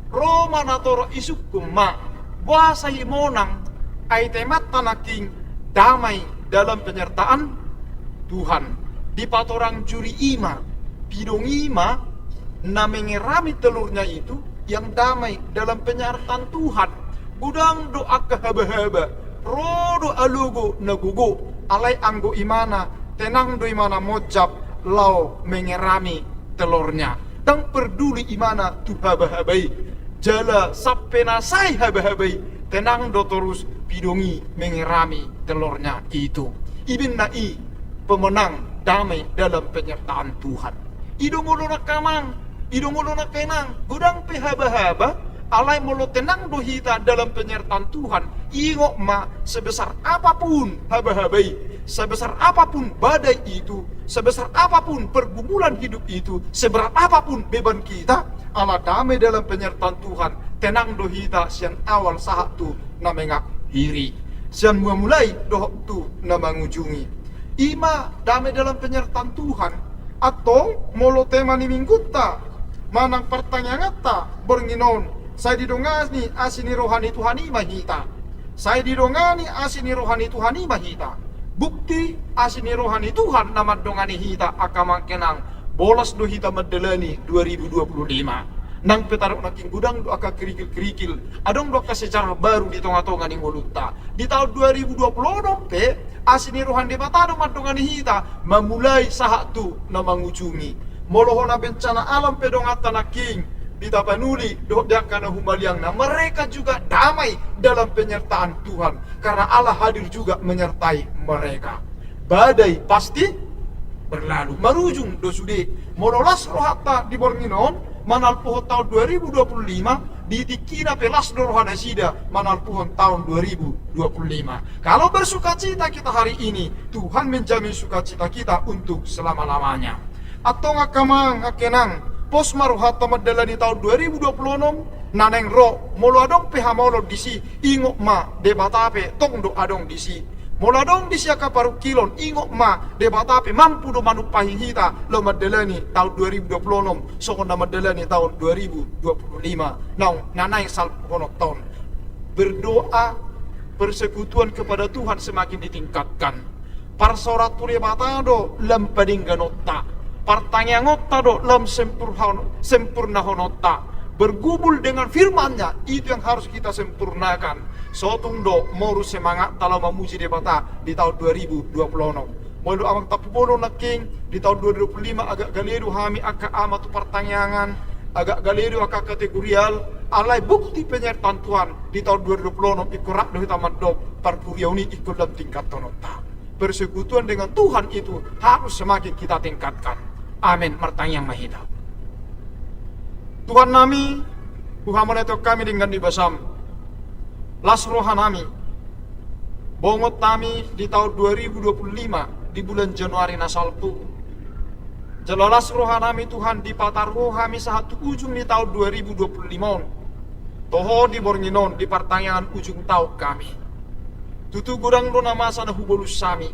Roma natoro isukum ma buasai monang ay temat tanaking damai dalam penyertaan Tuhan. Di patorang juri ima, pidong ima na mengerami telurnya itu yang damai dalam penyertaan Tuhan. Budang doa kehaba-haba, rodo alugo nagugo, alai anggo imana, tenang do imana mocap, lau mengerami telurnya. Tang peduli imana tu haba-habai, jala sapena sai haba-habai, tenang do terus pidongi mengerami telurnya itu. Ibin nai pemenang damai dalam penyertaan Tuhan. Idong ulo na kamang, idong ulo na kenang, gudang pe haba-haba, alai molo tenang do hita dalam penyertaan Tuhan. Ingok ma sebesar apapun haba-habai, sebesar apapun badai itu, sebesar apapun pergumulan hidup itu, seberat apapun beban kita, ala damai dalam penyertaan Tuhan. Tenang do hita sian awal saat tu na mengak hiri, sian mulai do tu na mengunjungi. Ima damai dalam penyertaan Tuhan, atau molo tema ni mingguta manang pertanyaan ta bernginon. Saya didongani asini rohani Tuhani mahita. Saya didongani asini rohani Tuhani mahita. Bukti asini rohani Tuhan nama dongani hita akamang kenang bolas do hita madelani 2025. Nang petarok naking gudang do aka kerikil-kerikil. Adong do aka sejarah baru di tonga-tonga ni ngoluta. Di tahun 2020 pe asini rohani batado madongani hita memulai saat tu na mangujungi. Molohona bencana alam pedongata naking ditapanuli doh dia kana humbaliang na mereka juga damai dalam penyertaan Tuhan karena Allah hadir juga menyertai mereka. Badai pasti berlalu marujung do sude mololas rohata di Bornginon manal pohon tahun 2025 ditikina pelas do rohana sida manal pohon tahun 2025. Kalau bersukacita kita hari ini, Tuhan menjamin sukacita kita untuk selama-lamanya. Atau ngakamang ngakenang pos maruhata madala di tahun 2026 naneng ro molo adong peha molo disi ingok ma debatape tong do adong disi molo adong disi akaparu kilon ingok ma debatape mampu do manupahi hita lo madalani tahun 2026 sokon na madalani tahun 2025 naung naneng salpono tahun. Berdoa persekutuan kepada Tuhan semakin ditingkatkan. Parsoraturi batado lampading ganota pertanyaan ngota do lam sempurna honota bergumul dengan firman-Nya, itu yang harus kita sempurnakan. Sotung do moru semangat tala memuji debata di tahun 2026. Modu amang tapupono naking di tahun 2025 agak galeru hami aka amatu pertanyaan, agak galeru aka kategorial alai bukti penyertaan Tuhan di tahun 2026 ikurak do kita mandop parpuriauni ikut dalam tingkat tonota. Persekutuan dengan Tuhan itu harus semakin kita tingkatkan. Amin. Martanyang mahita. Tuhan nami, Tuhan menetok kami dengan dibasam. Las rohan nami, bongot nami di tahun 2025 di bulan Januari nasalpu. Jelalas rohan nami Tuhan di pataruh kami satu ujung di tahun 2025. Toho di Bornginon di pertanyaan ujung tahun kami. Tutu gudang do nama sana hubolus sami.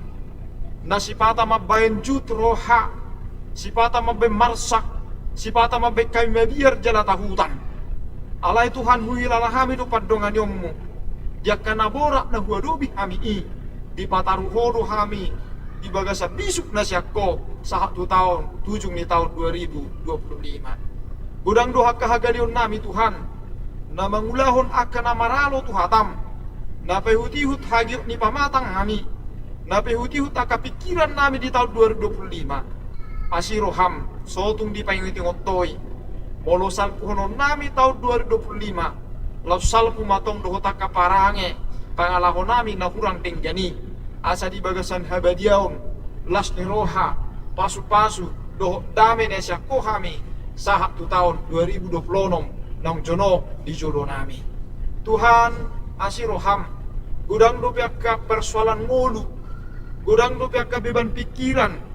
Nasipata mabayan jut roha. Sipata mabe marsak, sipata mabe kami mabiar jalata hutan. Alai Tuhan huilala kami do padongan yommu. Jakana borak na huadobi kami di pataruhodo kami di bagasa bisuk na siyakko sa 2 tahun 7 ni tahun 2025. Gudang doha kahagalion nami Tuhan na mangulahon akan amaralo tuhatam na pehutihut hagiot ni pamatang kami na pehutihut akapikiran nami di tahun 2025. Asiroham sotung di payungiting otoy molo salpu honon nami tahun 2025 lau salpu matong dohota kaparange pangalahon nami na kurang tenggani asa di bagasan habadiaon las ni roha pasu-pasu doh dame nesya kohami sahat tu tahun 2026 nang jono di jodoh nami. Tuhan asiroham gudang do piaka persoalan ngolu gudang do piaka beban pikiran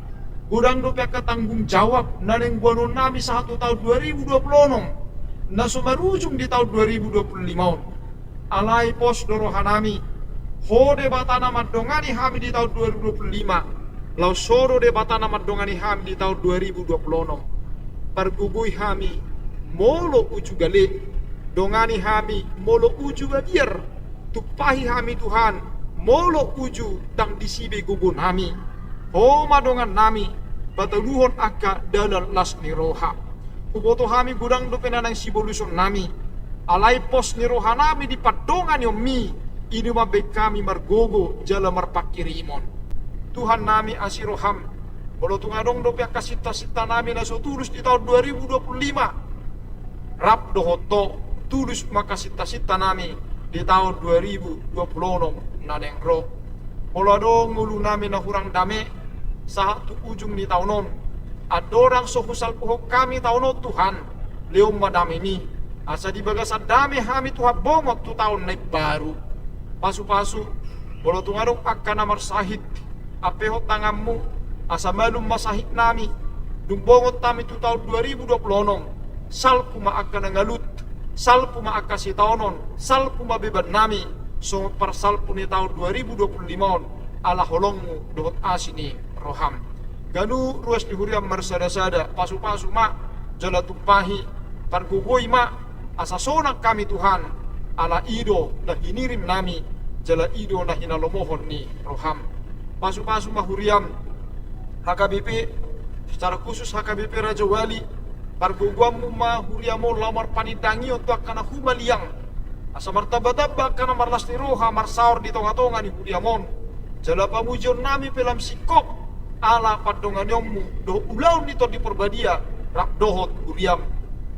gudang do piaka tanggung jawab naneng buanon nami sa 1 tahun 2026 na sumarujung di tahun 2025 alai pos dorohan nami hode batana madongani hami di tahun 2025 lau soro de batana madongani hami di tahun 2026 pargubui hami molo uju gale dongani hami molo uju badier tupahi hami Tuhan molo uju dang disibe gubun hami o madongan nami bataluhon aka dalam las ni roha kuboto hami gudang do penanang siboluson nami alai pos ni roha nami di padongan yomi ini mabe kami margogo jala marpakirimon. Tuhan nami asiroham bolo tungadong do pia kasita-sita nami na so tulus di tahun 2025 rap dohoto tulus makasita-sita nami di tahun 2026 nadeng ro bolo adong ngulu nami na hurang dame saat ujung di tahunon adorang sohusal pohok kami tahunon Tuhan leom madami mi asa di bagasan dami hami tuha bongot tu tahun naik baru. Pasu-pasu bolo tungarong akka namar sahit apeho tanganmu asa malum masahit nami dung bongot tami tu tahun 2026 salpu ma akka nangalut salpu ma akka sitaonon salpu ma beban nami so par salpu ni tahun 2025 ala holongmu dohot asini roham ganu ruas di huriam marsada-sada pasu-pasu ma jala tumpahi pargugoi ma asa sonak kami Tuhan ala ido na hinirim nami jala ido na hinalomohon ni roham pasu-pasu ma huriam HKBP secara khusus HKBP Raja Wali parguguamu ma huriamo lamar panidangi untuk akana humaliang asa martabadabba kana marlasti roha marsaur di tonga-tonga ni huriamon jala pamujon nami pelam sikop ala padonganyomu doh ulaun nito di perbadia rak dohot huriam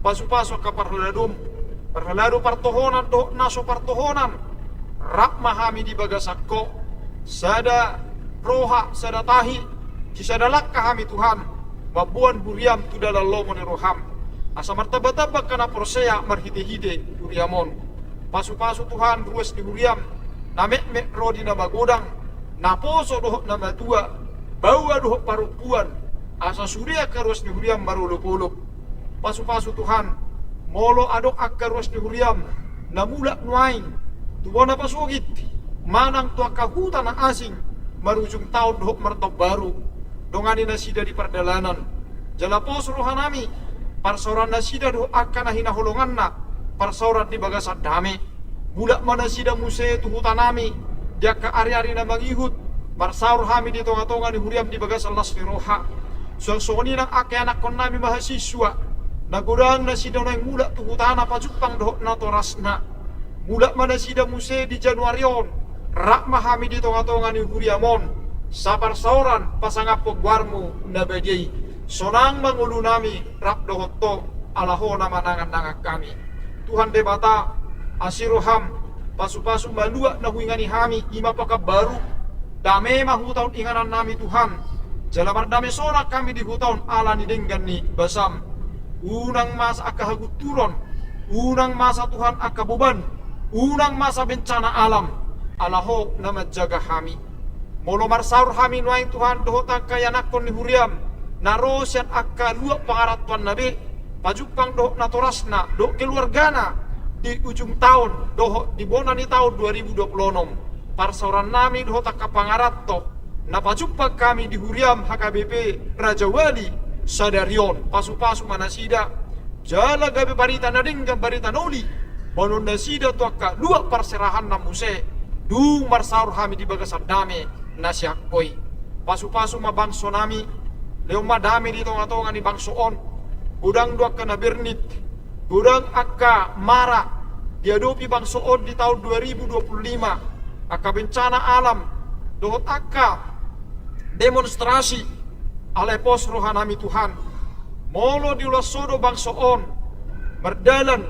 pasu-pasu ka parhaladum partohonan doh naso partohonan rak mahami di bagasakko sada roha sada tahi sisadalak kahami Tuhan babuan huriam tu dalam lomon roham asa martabadabba kana persea marhide-hide huriamon pasu-pasu Tuhan ruas di huriam namek-mek rodi na magodang naposo dohok na matua bawa dohok parupuan asa surya karuas di huriam maruluk-uluk pasu-pasu Tuhan molo adok akaruas di huriam namulak nuaing tuwana pasugit manang tua kahuta na asing marujung tahun dohok martok baru dongani nasida di perdalanan jalapos rohanami parsoran nasida dohok akana hina holongan na parsoran di bagasan dame bulak mana sida muse tu hutanami dia ka ari-ari na mangihut marsaur hami di tonga-tonga ni huriam di bagasan lasli roha suang-suang nang ake anak kon nami mahasiswa nagurang na sida na mulak tu hutana pajupang dohok na torasna mulak mana sida muse di Januarion rak mahami di tonga-tonga ni huriamon sabar sauran pasangapog warmu na bediay sonang mangulu nami rak dohot to alaho na manangan-nangan kami Tuhan debata asiroham pasu-pasu malua na huingani hami ima paka baru dame mahutaun inganan nami Tuhan jalamar dame sonak kami di hutaun ala ni denggan ni basam unang masa aka haguturon unang masa Tuhan aka beban unang masa bencana alam alaho na menjaga hami molo marsaur hami nuaing Tuhan dohota kayanakon ni huriam narosian aka luak pangaratuan nabi pajupang dohok na torasna dohok keluargana di ujung tahun dohok di bonani tahun 2026 parsauran nami dohok taka pangaratto na pajupang kami di huriam HKBP Raja Wali sadarion pasu-pasu manasida jala gabe barita nadinggan barita noli bonon nasida tuaka luak parserahan na muse dung marsaur hami di bagasan dame nasyakpoi pasu-pasu mabangso nami leong madami di tonga-tonga ni bangsoon udang dua kena bernit udang akka mara diadopi bangsoon di tahun 2025 akka bencana alam dohot akka demonstrasi alepos rohanami Tuhan molo diulasodo bangsoon merdalan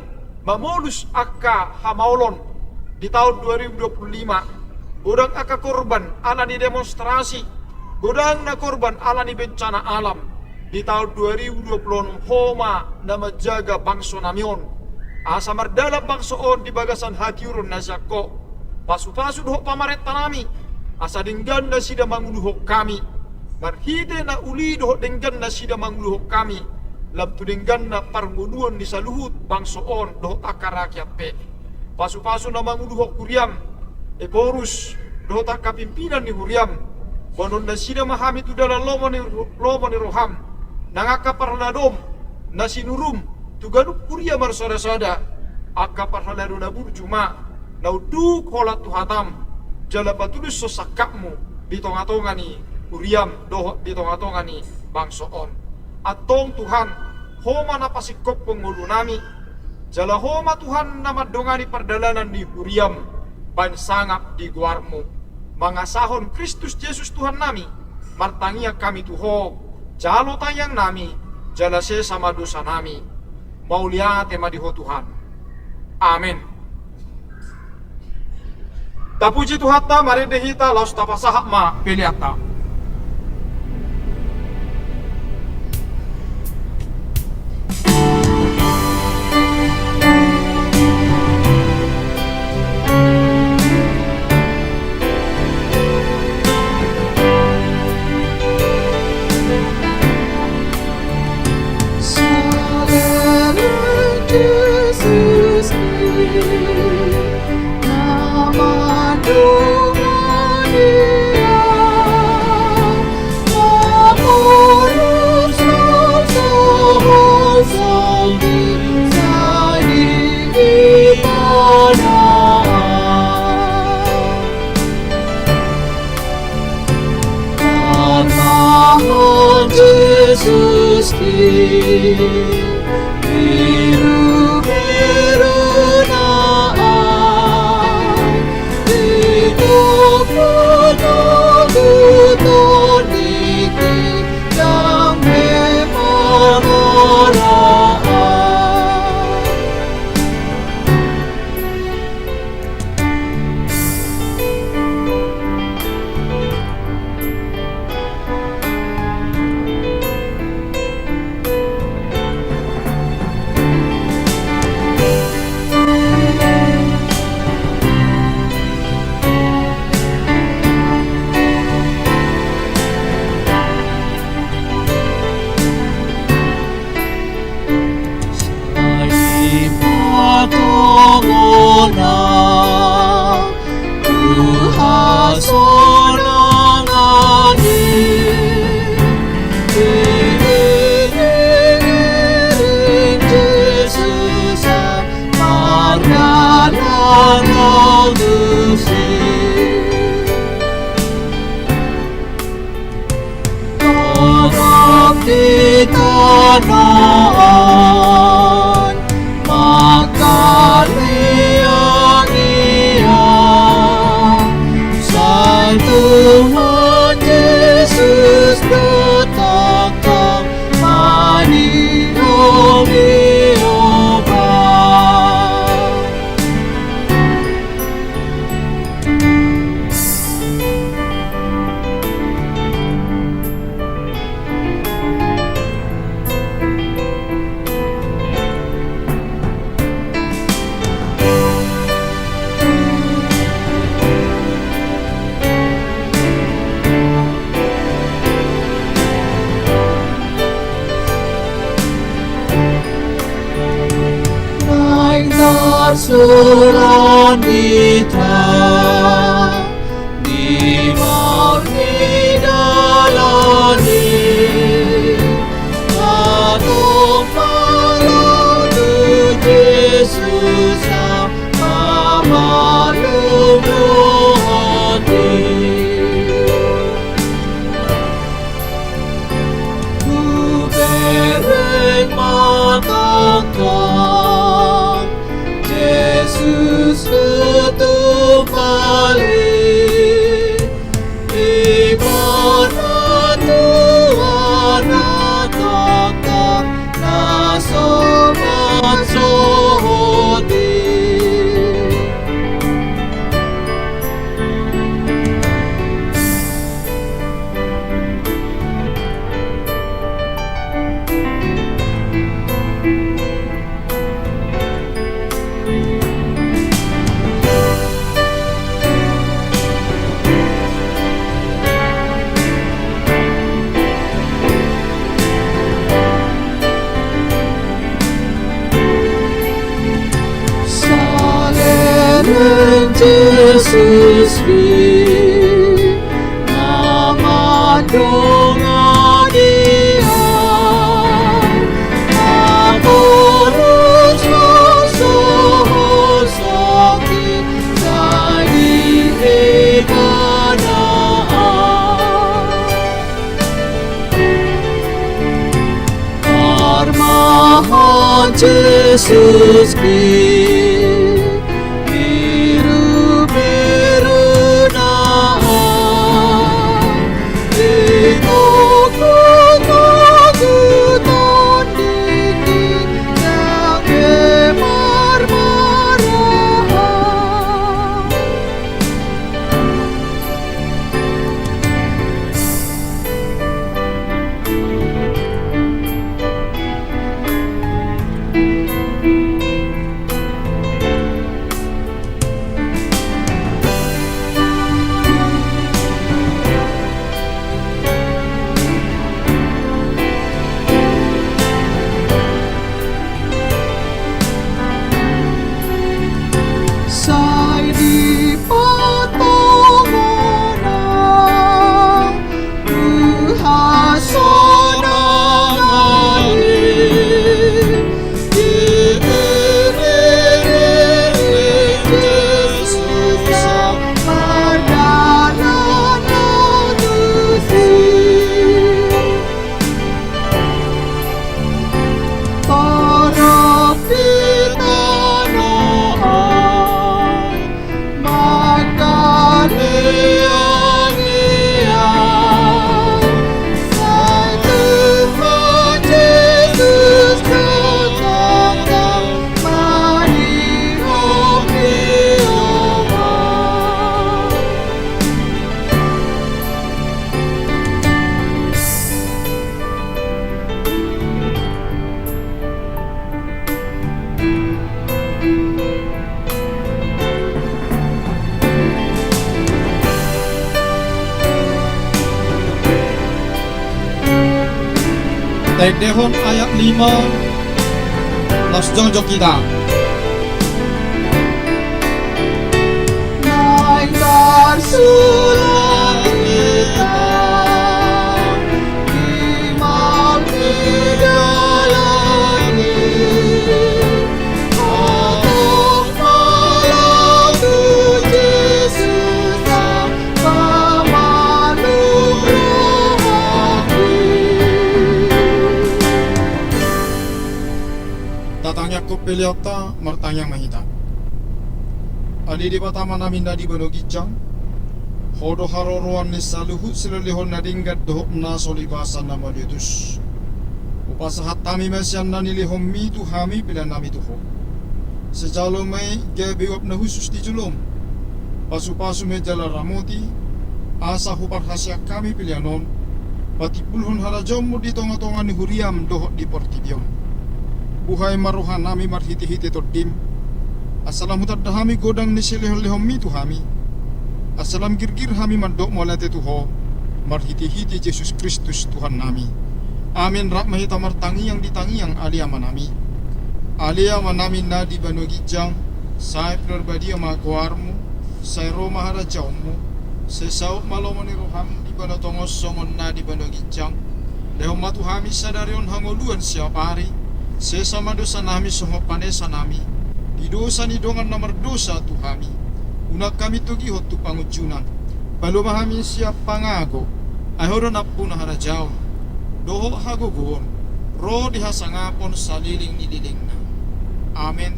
mamolus akka hamaulon di tahun 2025 godang akka korban ala di demonstrasi godang na korban ala di bencana alam di tahun 2026 homa na menjaga bangso namion asa mardala bangsoon di bagasan hatiurun na syakko pasu-pasu dohok pamaret tanami asa denggan na sida manguluhok kami marhide na uli dohok denggan na sida manguluhok kami labtu denggan na parngunuan di saluhut bangsoon dohok akarakyat pe pasu-pasu na manguluhok kuriam eporus dohok takapimpinan ni huriam bonon na sida mahami tu dalam lomo ni roham nangaka parladom na sinurum tugaduk kuria marsada-sada akka parhalado na burjuma nauduk holat tuhatam jala batulus sosakakmu di tonga-tonga ni uriam doh di tonga-tonga ni bangsoon atong Tuhan homa na pasikop pengulu nami jala homa Tuhan na madongani perdalanan ni uriam bansangap di guarmu mangasahon Kristus Yesus Tuhan nami martangia kami tuho jalo tayang nami jala se sama dosa nami maulia tema diho Tuhan amin tapuji Tuhan ta mari dehita laus tapasahak ma peliata Yesus nama doa Dia mengurus dosa jadi ibadah karena Yesus biru-biru naam hidupku tuntun diki yang memang orang di kanan maka liang ia Sang Tuhan Yesus datang meniomi obat Suran kita di murni dalani Aduh malu Yesus malu hati ku bereng matakan Yesus tutup balik ibarat Tuhan katakan na sobat sohodi Yesus nama doa Dia mengurus dosa jadi ibadah karena Yesus Baik dehon ayat 5 Las jonjo kita. Naik tersulang kita Imam tidak lagi Aku malam tu Yesus pemandu rohani. Tatangnya kupiliota martanya mahita. Ali di patama namin na di banogijang Hodo haroroan ni saluhut silulihon na ringgat dohok na solibasan na malitus Upasahat tami mesyan na nilihom mi tuhami pila nami tuho Sejalo may gabiwap na husus di julom Pasu-pasu may jala ramoti Asa hupar hasya kami pilianon Pati pulhon harajom mo di tonga-tonga ni huriam dohok di portibyon Buhay maruhan nami marhiti-hiti tordim Asalam hutad hami godang ni silihon-lihom mi tuhami Asalam girgir hami mandok molate tuho Marhiti-hiti Yesus Kristus Tuhan nami. Amin rak mahita martangiang ditangiang aliama nami. Aliama nami na di banogijang Sai prarbadi ama kuarmu Sai roma harajaumu Sesau malomoni roham di banotongos somon na di banogijang Lehom matuhami sadarion hangoluan siapa hari Sesama dosa nami songopanesa nami di dosa ni dongan nomor dosa tu kami. Unak kami tu gihot tu pangujunan. Balu mahami siap pangago. Ahoron apu na harajao. Doho hagugon. Ro dihasangapon saliling nidiling na. Amen.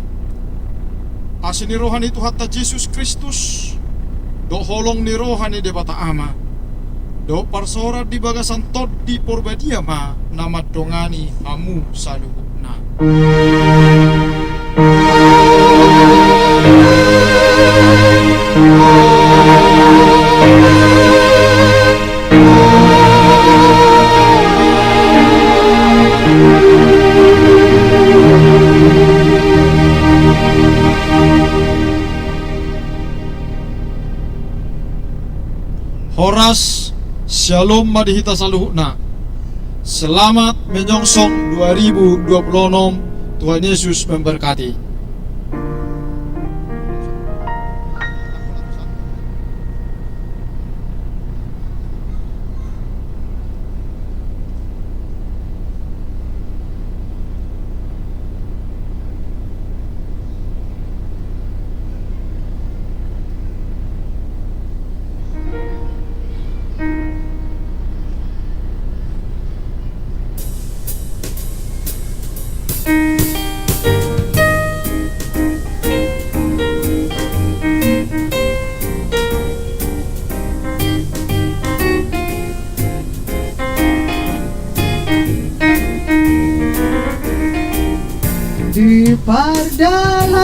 Asini rohan itu hatta Yesus Kristus. Do holong ni rohan ni debata ama. Do parsora di bagasan tod di porbadia ma. Nama dongani hamu saluhukna. Horas Shalom madihita saluhukna. Selamat menyongsong 2026. Tuhan Yesus memberkati. Di pardahan